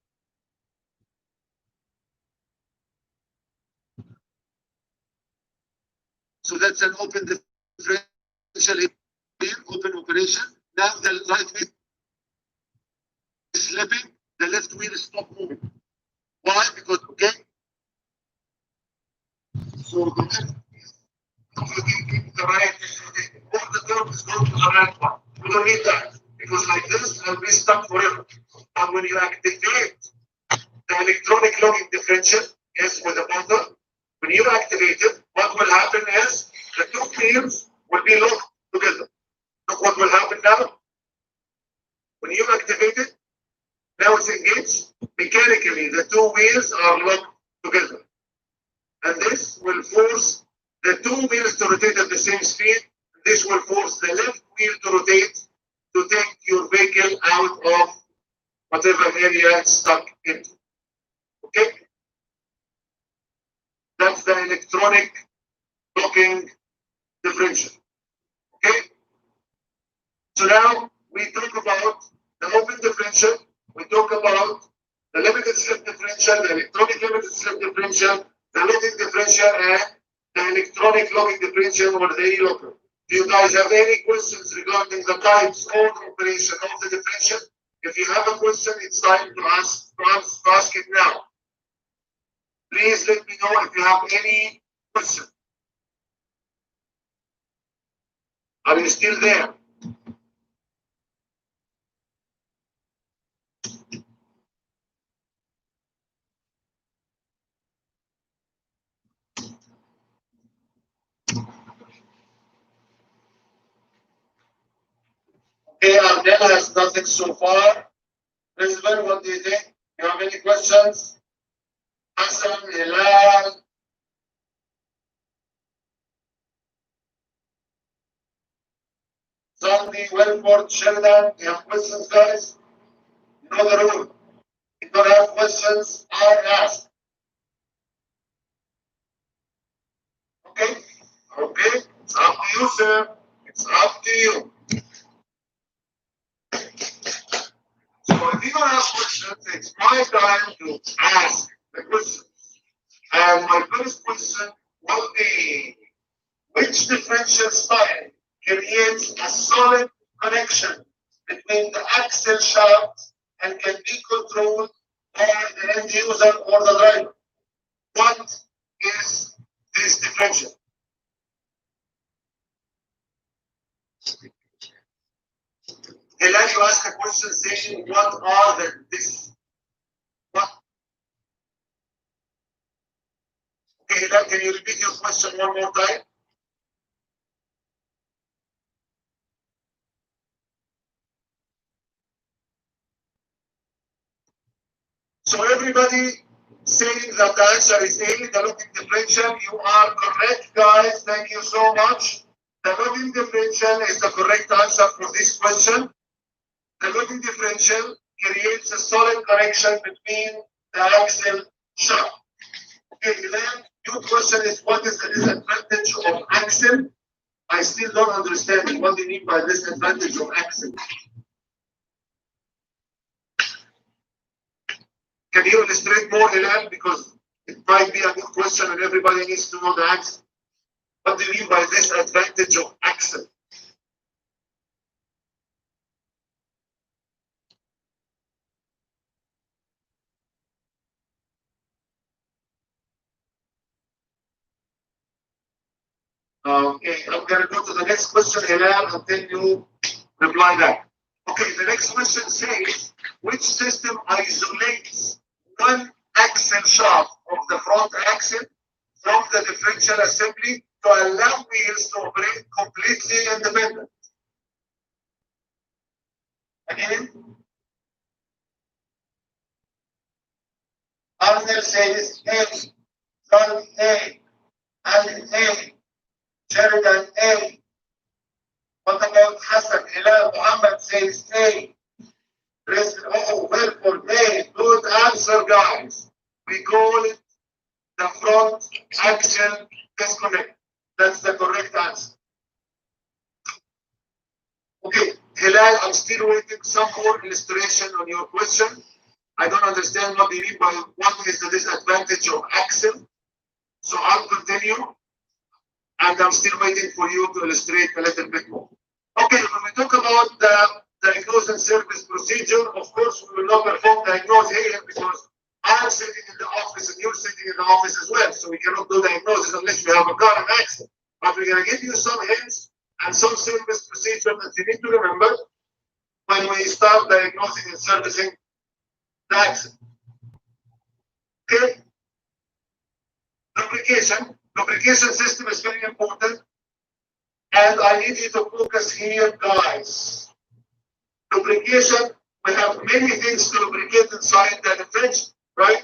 So that's an open differential, open operation. Now the right wheel is slipping, the left wheel is stop moving. Why? Because, okay, So the left is the right, all the curve is going to the right one. We don't need that because like this, I'll be stuck forever. And when you activate the electronic logging differential, yes, with the bundle, when you activate it, what will happen is the two fields will be locked together. Look what will happen now. When you activate it, now it's engaged. Mechanically, the two wheels are locked together. And this will force the two wheels to rotate at the same speed. This will force the left wheel to rotate to take your vehicle out of whatever area it's stuck into. Okay? That's the electronic locking differential. Okay? So now we talk about the open differential, we talk about the limited slip differential, the electronic limited slip differential, the locking differential, and the electronic locking differential or the e-locker. Do you guys have any questions regarding the types or operation of the differential? If you have a question, it's time to ask it now. Please let me know if you have any question. Are you still there? Okay, Ardell has nothing so far. Elizabeth, what do you think? You have any questions? Hassan, Hilal, Sandy, Wilford, Sheridan, you have questions, guys? You know the rule. If you don't have questions, I ask. Okay? Okay? It's up to you, sir. It's up to you. So if you don't have questions, it's my time to ask the questions. And my first question will be, which differential style creates a solid connection between the axle shaft and can be controlled by the end user or the driver? What is this differential? I'd like to ask a question saying, what are this? What? Okay, Hilal, can you repeat your question one more time? So everybody saying that the answer is A, the locking differential. You are correct, guys. Thank you so much. The locking differential is the correct answer for this question. The locking differential creates a solid connection between the axle shaft. Okay, then your question is, what is the disadvantage of axle? I still don't understand what do you mean by disadvantage of axle. Can you illustrate more, Hilal? Because it might be a good question and everybody needs to know the answer. What do you mean by disadvantage of axle? Okay, I'm going to go to the next question, Hilal, until you reply back. Okay, the next question says, which system isolates one axle shaft of the front axle from the differential assembly to allow wheels to operate completely independent? Again, Arnel says A, John A, Ali A, Sheridan A. What about Hassan? Hilal Muhammad says A. Oh, Wilford A. Good answer, guys. We call it the front axle disconnect. That's the correct answer. Okay, Hilal, I'm still waiting some more illustration on your question. I don't understand what you mean by what is the disadvantage of axle. So I'll continue. And I'm still waiting for you to illustrate a little bit more. Okay, when we talk about the diagnosis and service procedure, of course, we will not perform diagnosis here because I'm sitting in the office and you're sitting in the office as well. So we cannot do diagnosis unless we have a car and accident. But we're going to give you some hints and some service procedure that you need to remember when we start diagnosing and servicing the accident. Okay? Lubrication. Lubrication system is very important. And I need you to focus here, guys. Lubrication, we have many things to lubricate inside the differential, right?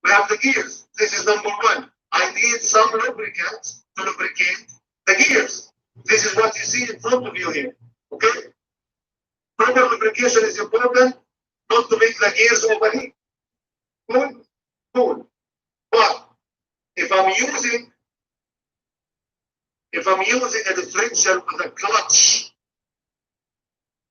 We have the gears. This is number one. I need some lubricant to lubricate the gears. This is what you see in front of you here. Okay? Proper lubrication is important, not to make the gears overheat. Cool? Cool. But if I'm using a differential with a clutch,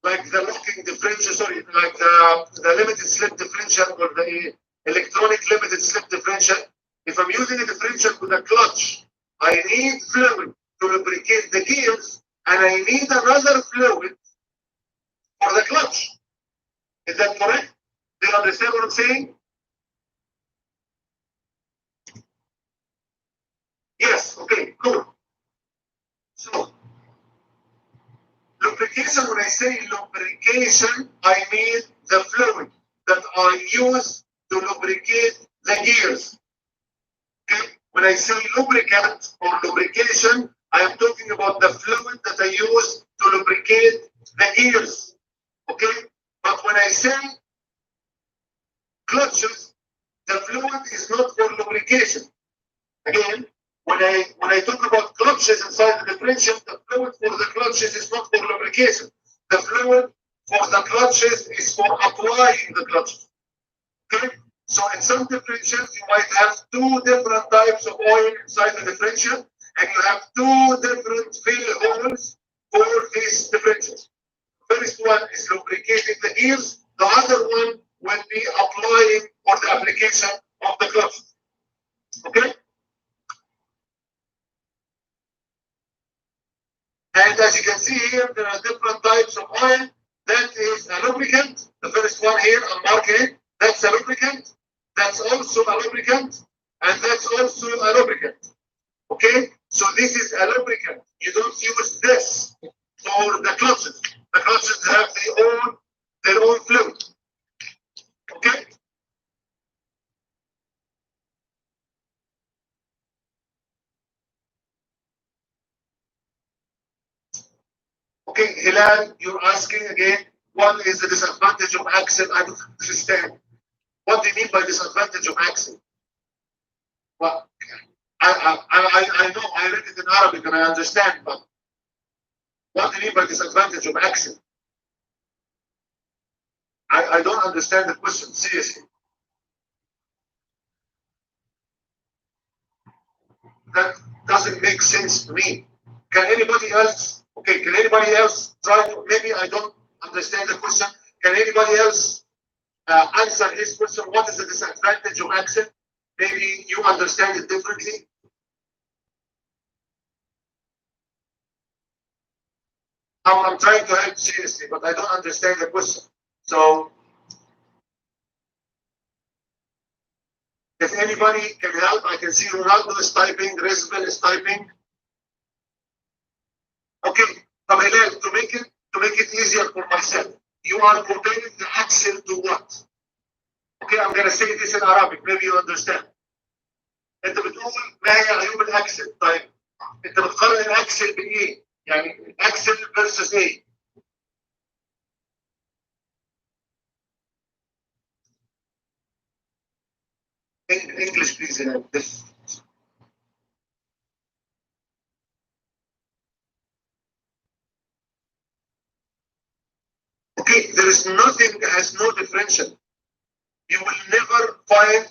like the locking differential, like the limited slip differential or the electronic limited slip differential, if I'm using a differential with a clutch, I need fluid to lubricate the gears, and I need another fluid for the clutch. Is that correct? Do you understand what I'm saying? Yes, okay, cool. So, lubrication, when I say lubrication, I mean the fluid that I use to lubricate the gears. Okay? When I say lubricant or lubrication, I am talking about the fluid that I use to lubricate the gears. Okay? But when I say clutches, the fluid is not for lubrication. Again, when I talk about clutches inside the differential, the fluid for the clutches is not for lubrication. The fluid for the clutches is for applying the clutches. Okay? So in some differentials, you might have two different types of oil inside the differential, and you have two different fill holes for these differentials. The first one is lubricating the gears. The other one will be applying or the application of the clutches. Okay? And as you can see here, there are different types of oil. That is a lubricant. The first one here, I'm marking it. That's a lubricant. That's also a lubricant. And that's also a lubricant. Okay? So this is a lubricant. You don't use this for the clutches. The clutches have their own fluid. Okay? Okay, Hilal, you're asking again, what is the disadvantage of axle? I don't understand. What do you mean by disadvantage of axle? Well, I know I read it in Arabic and I understand, but what do you mean by disadvantage of axle? I don't understand the question, seriously. That doesn't make sense to me. Can anybody else? Okay, can anybody else try to, maybe I don't understand the question. Can anybody else answer this question? What is the disadvantage of axle? Maybe you understand it differently. I'm trying to help seriously, but I don't understand the question. So, if anybody can help, I can see Ronaldo is typing, Rizval is typing. Okay, Hilal, to make it easier for myself, you are comparing the axle to what? Okay, I'm gonna say this in Arabic, maybe you understand. انت بتقول ما هي عيوب الاكسل؟ طيب انت بتقارن الاكسل بايه؟ يعني اكسل versus ايه؟ English please. Okay, there is nothing that has no differential. You will never find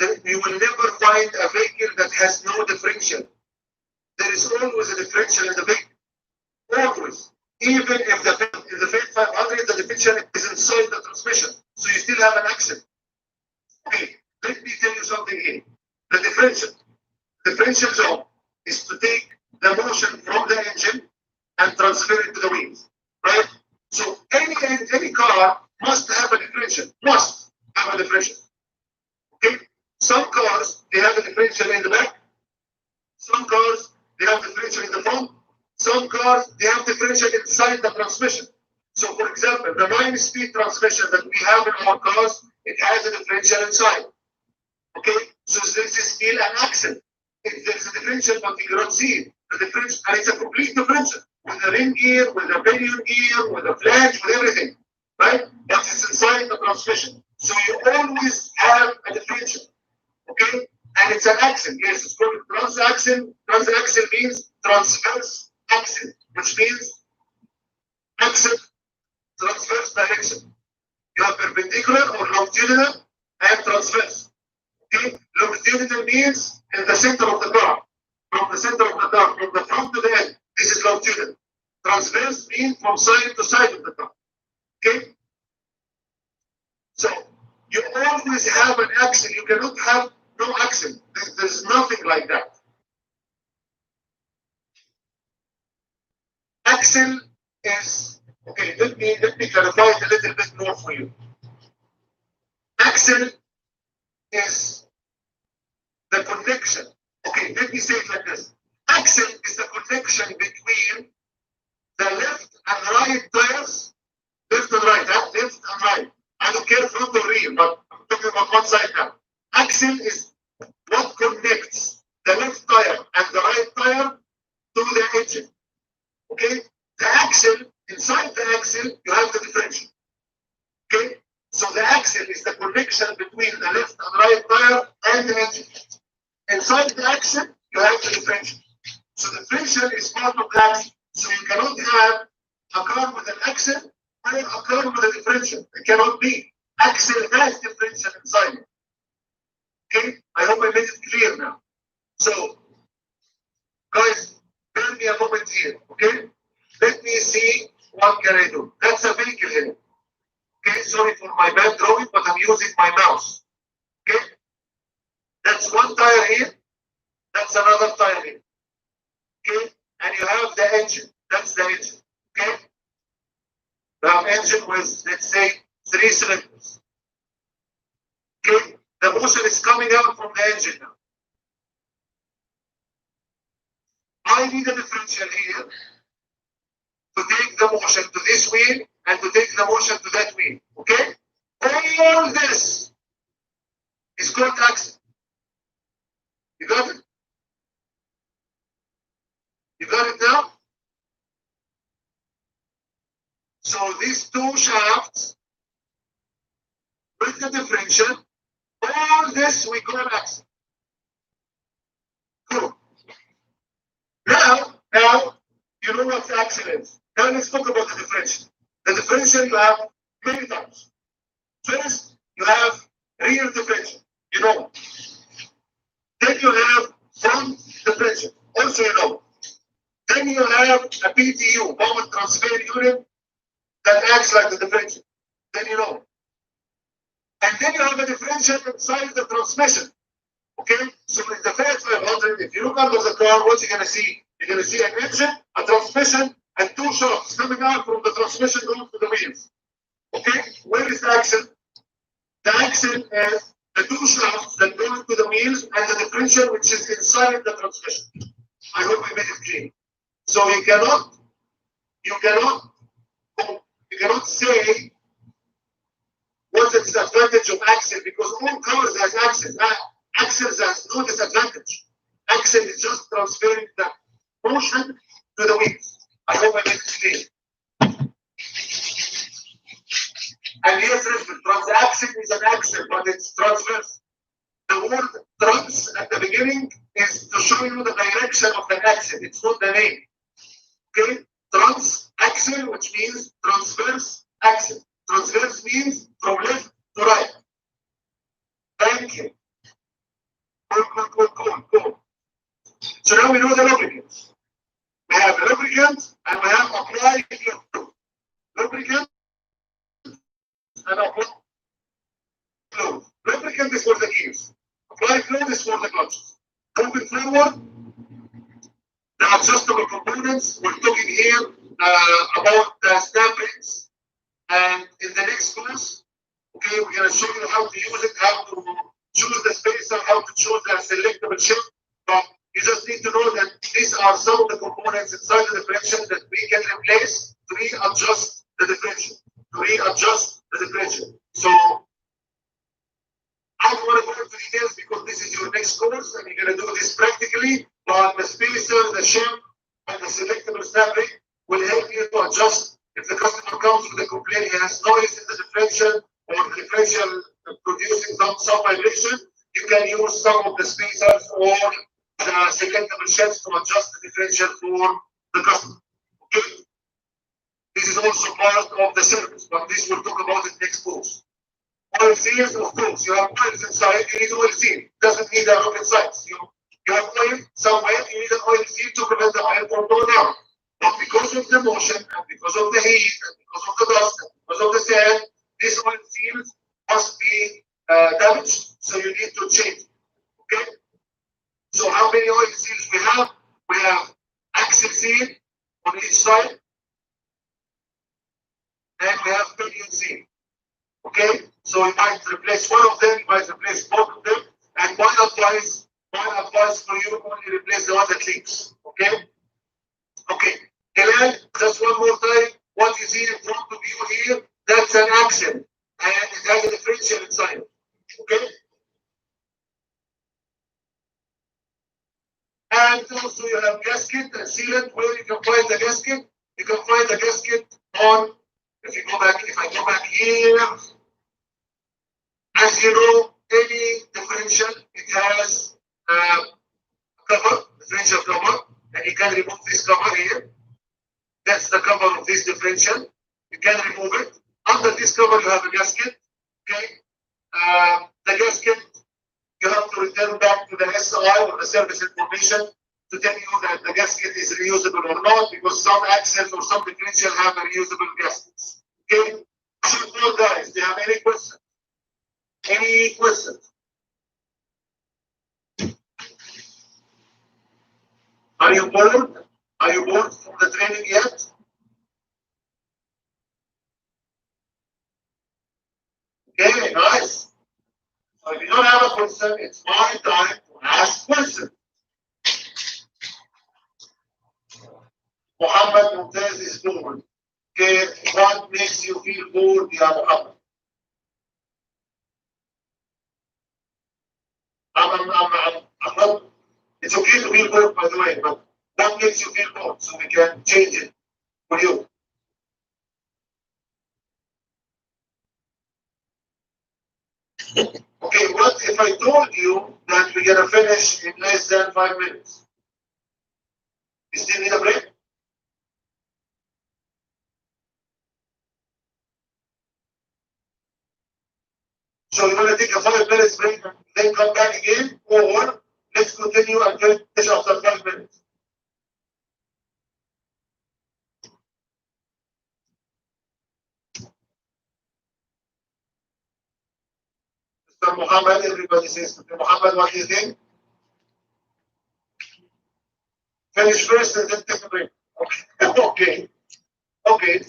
a vehicle that has no differential. There is always a differential in the vehicle. Always. Even if the Fiat 500, the differential is inside the transmission. So you still have an axle. Okay, let me tell you something here. The differential job is to take the motion from the engine and transfer it to the wheels. Right? So any car must have a differential. Must. have a differential. Okay? Some cars, they have a differential in the back. Some cars, they have differential in the front. Some cars, they have differential inside the transmission. So, for example, the 9-speed transmission that we have in our cars, it has a differential inside. Okay? So this is still an axle. There's a differential, but you cannot see it. The differential, and it's a complete differential with a ring gear, with a pinion gear, with a flange, with everything. Right? That is inside the transmission. So you always have a differential. Okay? And it's an axle. Yes, it's called transaxle. Transaxle means transverse axle, which means axle transverse direction. You have perpendicular or longitudinal and transverse. Okay? Longitudinal means in the center of the car. From the center of the car, from the front to the end. This is longitudinal. Transverse means from side to side of the car. Okay? So you always have an axle. You cannot have no axle. There's nothing like that. Axle is, okay, let me clarify it a little bit more for you. Axle is the connection. Okay, let me say it like this. Axle is the connection between the left and right tires. Left and right, huh? Left and right. I don't care front or rear, but I'm talking about one side now. Axle is what connects the left tire and the right tire to the engine. Okay? The axle, inside the axle, you have the differential. Okay? So the axle is the connection between the left and right tire and the engine. Inside the axle, you have the differential. So the differential is part of the axle. So you cannot have a car with an axle or a car with a differential. It cannot be. Axle has differential inside it. Okay? I hope I made it clear now. So, guys, bear me a moment here. Okay? Let me see what can I do. That's a vehicle here. Okay? Sorry for my bad drawing, but I'm using my mouse. Okay? That's one tire here. That's another tire here. Okay? And you have the engine. That's the engine. Okay? You have engine with, let's say, 3 cylinders. Okay? The motion is coming out from the engine now. I need a differential here to take the motion to this wheel and to take the motion to that wheel. Okay? All this is called axle. You got it? You got it now? So these two shafts with the differential, all this we call axle. Cool. Now, you know what the axle is. Now let's talk about the differential. The differential you have many types. First, you have rear differential. You know. Then you have front differential. Also you know. Then you have a PTU, moment transfer unit, that acts like the differential. Then you know. And then you have a differential inside the transmission. Okay? So in the Fiat 500, if you look under the car, what you're going to see? You're going to see an engine, a transmission, and 2 shafts coming out from the transmission going to the wheels. Okay? Where is the axle? The axle is the 2 shafts that go into the wheels and the differential which is inside the transmission. I hope I made it clear. So you cannot say what's the disadvantage of axle, because all cars has axle. Axles has no disadvantage. Axle is just transferring the motion to the wheels. I hope I made it clear. And yes, transaxle is an axle, but it's transverse. The word trans at the beginning is to show you the direction of the axle. It's not the name. Okay? Transaxle, which means transverse axle. Transverse means from left to right. Thank you. Cool. So now we know the lubricants. We have lubricant and we have apply fluid. Lubricant and apply fluid. Lubricant is for the gears. Apply fluid is for the clutches. Moving forward, the adjustable components. We're talking here about the snap rings. And in the next class, Okay, we're going to show you how to use it, how to choose the spacer, how to choose the selectable shim. But you just need to know that these are some of the components inside the differential that we can replace to readjust the differential. So I don't want to go into details because this is your next course and you're going to do this practically. But the spacer, the shim, and the selectable snap ring will help you to adjust. If the customer comes with a complaint, he has noise in the differential or the differential producing some vibration, you can use some of the spacers or the selectable shims to adjust the differential for the customer. Okay? This is also part of the service, but this we'll talk about it next course. Oil seals, of course, you have oils inside, you need oil seal. Doesn't need a rocket science. You have oil somewhere, you need an oil seal to prevent the oil from going down. But because of the motion, and because of the heat, and because of the dust, and because of the sand, these oil seals must be damaged, so you need to change. Okay? So how many oil seals we have? We have axle seal on each side, and we have pinion seal. Okay? So you might replace one of them, you might replace both of them, and one advice for you, only replace the one that leaks. Okay? Okay. Hilal, just one more time, what you see in front of you here, that's an axle, and it has a differential inside. Okay? And also you have gasket and sealant. Where you can find the gasket? You can find the gasket on, if I go back here, as you know, any differential, it has a cover, differential cover, and you can remove this cover here. That's the cover of this differential. You can remove it. Under this cover, you have a gasket. Okay. The gasket, you have to return back to the SI or the service information to tell you that the gasket is reusable or not, because some axles or some differential have reusable gaskets. Okay. So, guys, do you have any questions? Any questions? Are you bored? Are you bored from the training yet? Okay, nice. So if you don't have a question, it's my time to ask questions. Muhammad Mumtaz is bored. Okay, what makes you feel bored, Ya Muhammad? I'm not, it's okay to feel bored, by the way, but what makes you feel bored so we can change it for you? Okay, what if I told you that we're going to finish in less than 5 minutes? You still need a break? So you're going to take a 5 minutes break and then come back again? Or let's continue and finish after 5 minutes? Mr. Muhammad, everybody says, Mr. Muhammad, what do you think? Finish first and then take a break. Okay. Okay. Okay.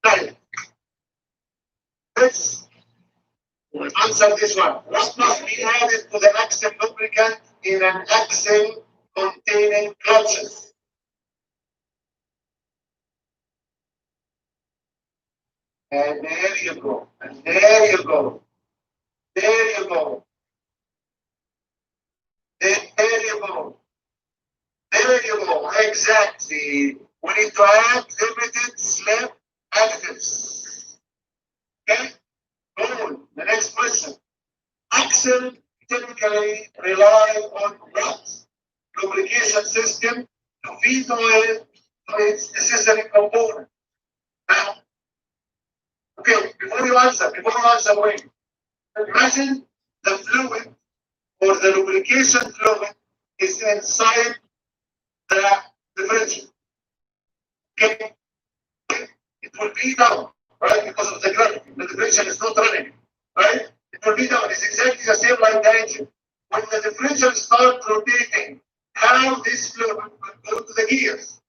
Now, let's answer this one. What must be added to the axle lubricant in an axle containing clutches? And there you go. And there you go. There you go. There you go. There you go. Exactly. We need to add limited slip additives. Okay? Boom. The next question. Axle typically rely on what lubrication system to feed oil to its necessary component? Now, okay, before you answer, wait. Imagine the fluid or the lubrication fluid is inside the differential. Okay? It will be down, right? Because of the gravity. The differential is not running, right? It will be down. It's exactly the same like the engine. When the differential starts rotating, how this fluid will go to the gears?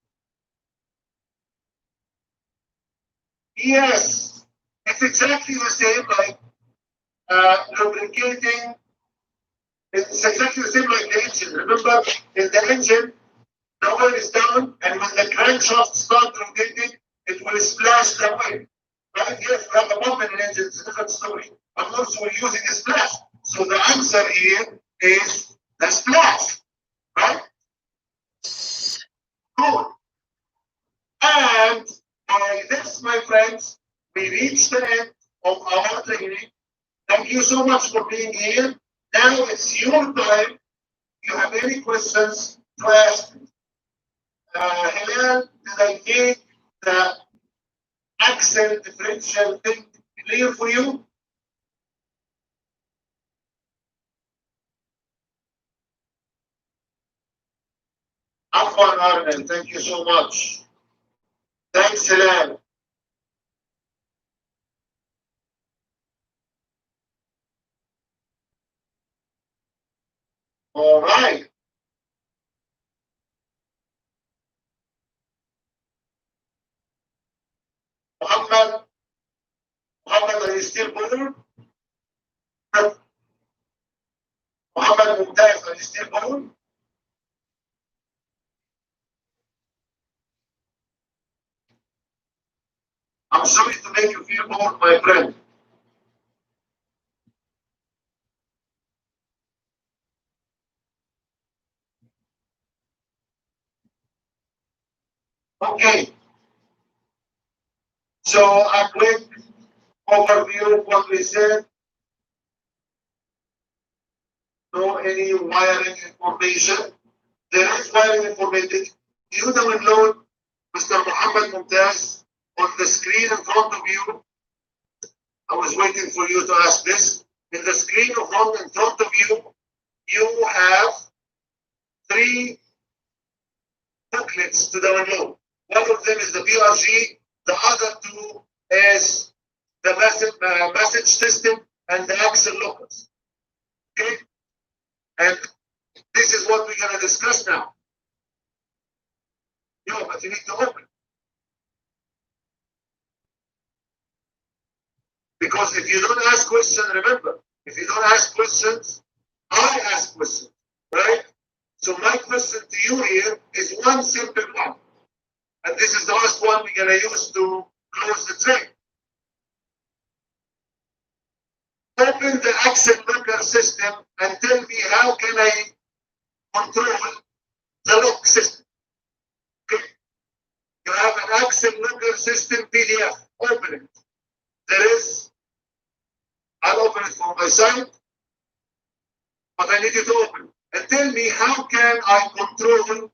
Yes. It's exactly the same like lubricating. It's exactly the same like the engine. Remember, in the engine, the oil is down, and when the crankshaft starts rotating, it will splash the oil. Right? Yes, we have a pump in an engine, it's a different story. Of course, we're using a splash. So the answer here is the splash. Right? Good. And by this, my friends, we reach the end of our training. Thank you so much for being here. Now it's your time. If you have any questions to ask, Hilal, did I make the axle differential thing clear for you? Afwan Arnel, thank you so much. Thanks, Hilal. All right. Muhammad, are you still born? Muhammad Mumtaz, are you still born? I'm sorry to make you feel bored, my friend. Okay. So a quick overview of what we said. No any wiring information. There is wiring information. You download Mr. Muhammad Mumtaz on the screen in front of you. I was waiting for you to ask this. In the screen in front of you, you have 3 booklets to download. One of them is the BRG, the other 2 is the message system and the axle lockers. Okay? And this is what we're going to discuss now. No, but you need to open. Because if you don't ask questions, remember, if you don't ask questions, I ask questions, right? So my question to you here is one simple one. And this is the last one we're going to use to close the train. Open the axle locker system and tell me how can I control the lock system. Okay. You have an axle locker system PDF. Open it. There is, I'll open it from my side, but I need you to open it. And tell me how can I control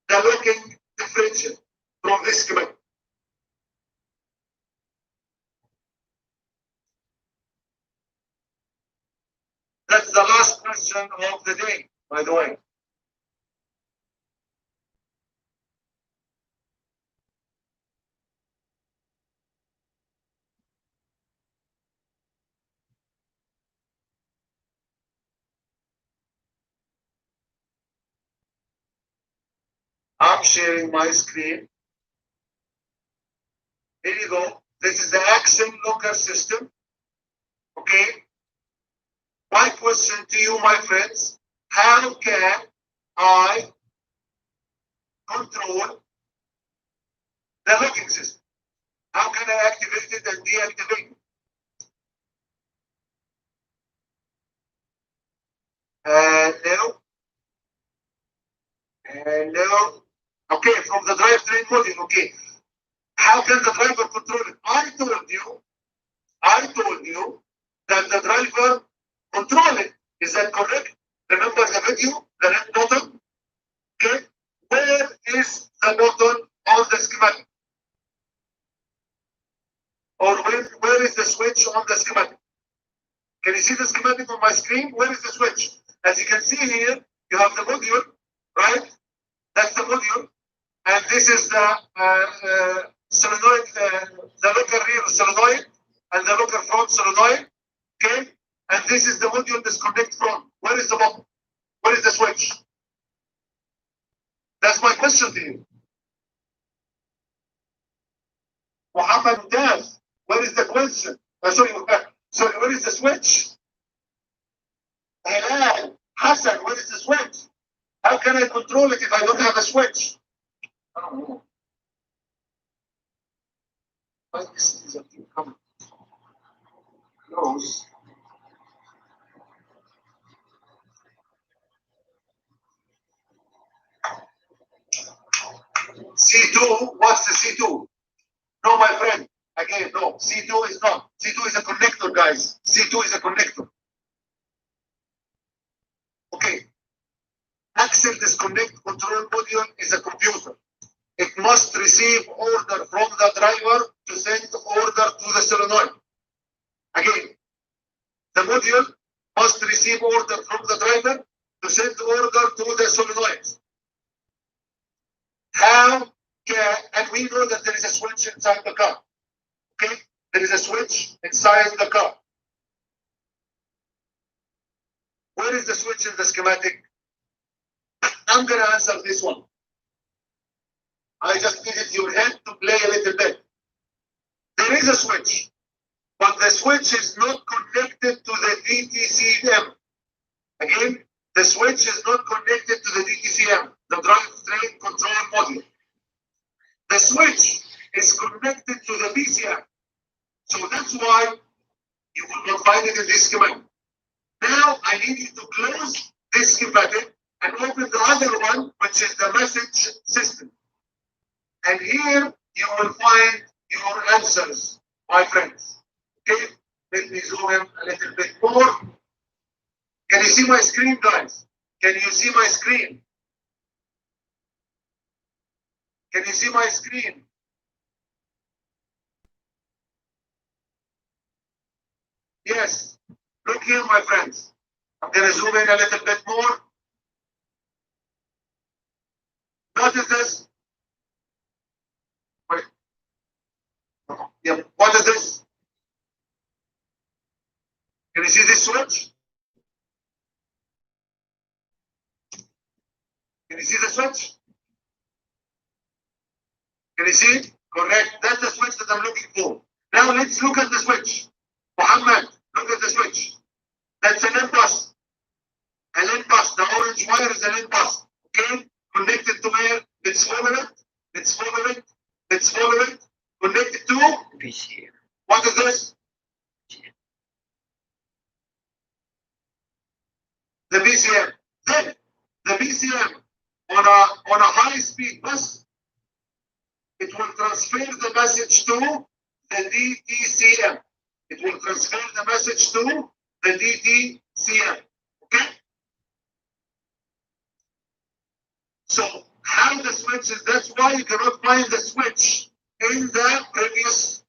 the locking differential from this schematic. That's the last question of the day, by the way. I'm sharing my screen. Here you go. This is the axle locker system. Okay. My question to you, my friends, how can I control the locking system? How can I activate it and deactivate it? No. No. Okay, from the drivetrain module. Okay. How can the driver control it? I told you that the driver control it. Is that correct? Remember the video, the red button? Okay. Where is the button on the schematic? Or where is the switch on the schematic? Can you see the schematic on my screen? Where is the switch? As you can see here, you have the module, right? That's the module. And this is the solenoid, the locker rear solenoid, and the locker front solenoid. Okay? And this is the module disconnect from. Where is the button? Where is the switch? That's my question to you. Muhammad Mumtaz, Where is the question? Sorry, where is the switch? Hilal, Hassan, where is the switch? How can I control it if I don't have a switch? I don't know. But this is a come close. C2, what's the C2? No, my friend. Again, no. C2 is not. C2 is a connector, guys. C2 is a connector. Okay. Axle disconnect control module is a computer. It must receive order from the driver to send order to the solenoid. Again, the module must receive order from the driver to send order to the solenoid. How can, and we know that there is a switch inside the car. Okay, there is a switch inside the car. Where is the switch in the schematic? I'm going to answer this one. I just needed your head to play a little bit. There is a switch, but the switch is not connected to the DTCM. Again, the switch is not connected to the DTCM, the drivetrain control module. The switch is connected to the BCM. So that's why you will not find it in this schematic. Now I need you to close this schematic and open the other one, which is the message system. And here you will find your answers, my friends. Okay, let me zoom in a little bit more. Can you see my screen, guys? Can you see my screen? Can you see my screen? Yes. Look here, my friends. I'm going to zoom in a little bit more. Notice this. Wait. Yeah. What is this? Can you see this switch? Can you see the switch? Can you see it? Correct. That's the switch that I'm looking for. Now let's look at the switch. Muhammad, look at the switch. That's an LIN bus. A LIN bus. The orange wire is a LIN bus. Okay? Connected to where? Let's follow it. Let's follow it. Let's follow it. Connected to BCM. What is this? The BCM. Then the BCM on a high-speed bus, it will transfer the message to the DTCM. It will transfer the message to the DTCM. Okay? So how the switch is, that's why you cannot find the switch in the previous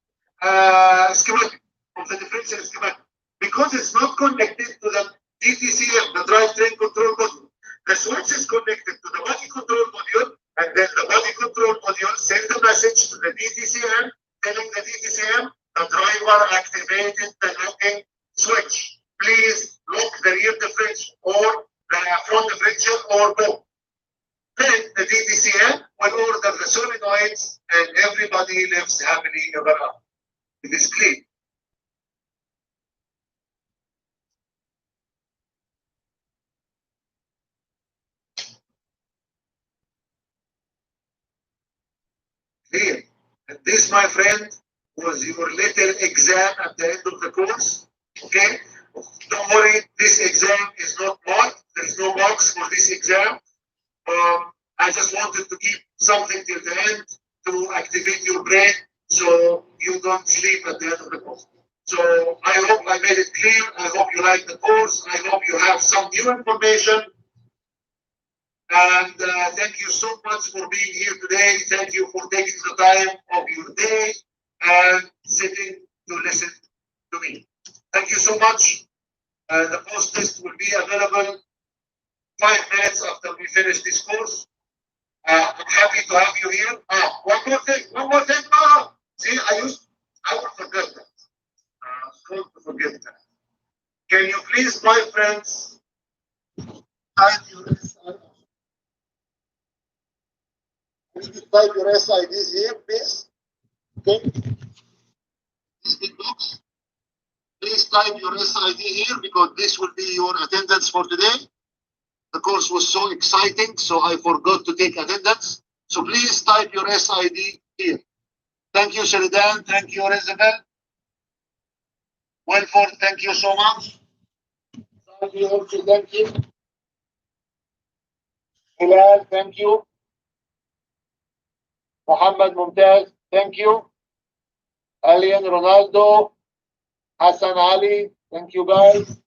schematic of the differential schematic, because it's not connected to the DTCM, the drivetrain control module. The switch is connected to the body control module, and then the body control module sends the message to the DTCM, telling the DTCM the driver activated the locking switch. Please lock the rear differential or the front differential or both. Then the DTCM will order the solenoids and everybody lives happily ever after. It is clear. Here. And this, my friend, was your little exam at the end of the course. Okay? Don't worry, this exam is not marked. There is no marks for this exam. I just wanted to keep something till the end to activate your brain so you don't sleep at the end of the course. So I hope I made it clear. I hope you like the course. I hope you have some new information. And thank you so much for being here today. Thank you for taking the time of your day and sitting to listen to me. Thank you so much. The post test will be available 5 minutes after we finish this course. I'm happy to have you here. One more thing. See, I will forget that. Don't forget that. Can you please, my friends, type your SID? Type your SIDs here, please. Okay. this big box. Please type your SID here because this will be your attendance for today. The course was so exciting, so I forgot to take attendance. So please type your SID here. Thank you, Sheridan. Thank you, Isabel. Wilford, thank you so much. Thank you, thank you. Hilal, thank you. Muhammad Mumtaz, thank you. Alien Ronaldo, Hassan Ali, thank you guys.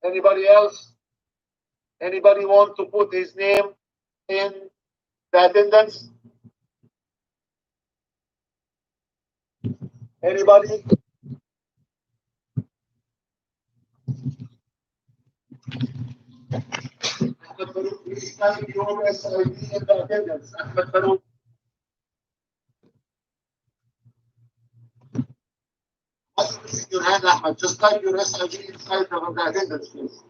Anybody else? Anybody want to put his name in the attendance? Anybody? Ahmed Farouk, please type your SID in the attendance. Ahmed Farouk. Raise your hand, Ahmed. Just type your SID inside the attendance, please.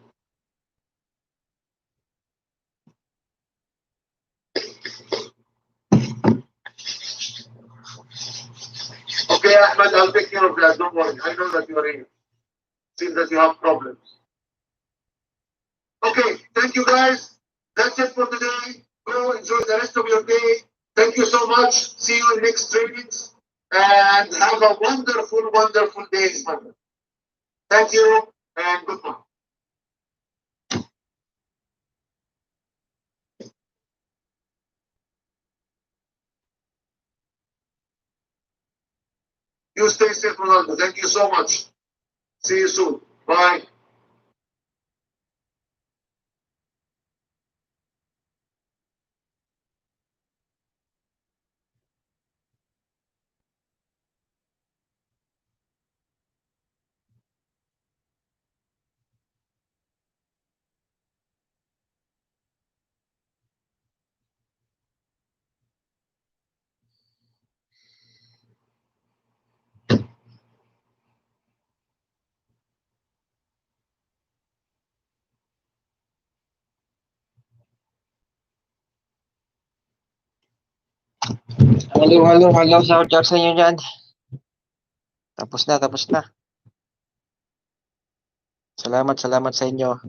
Okay, Ahmed, I'll take care of that. Don't worry. I know that you are here. Seems that you have problems. Okay, thank you guys. That's it for today. Go enjoy the rest of your day. Thank you so much. See you in next trainings. And have a wonderful, wonderful day. Thank you and goodbye. You stay safe, Ronaldo. Thank you so much. See you soon. Bye. Halo, shout sa inyo dyan. Tapos na. Salamat sa inyo.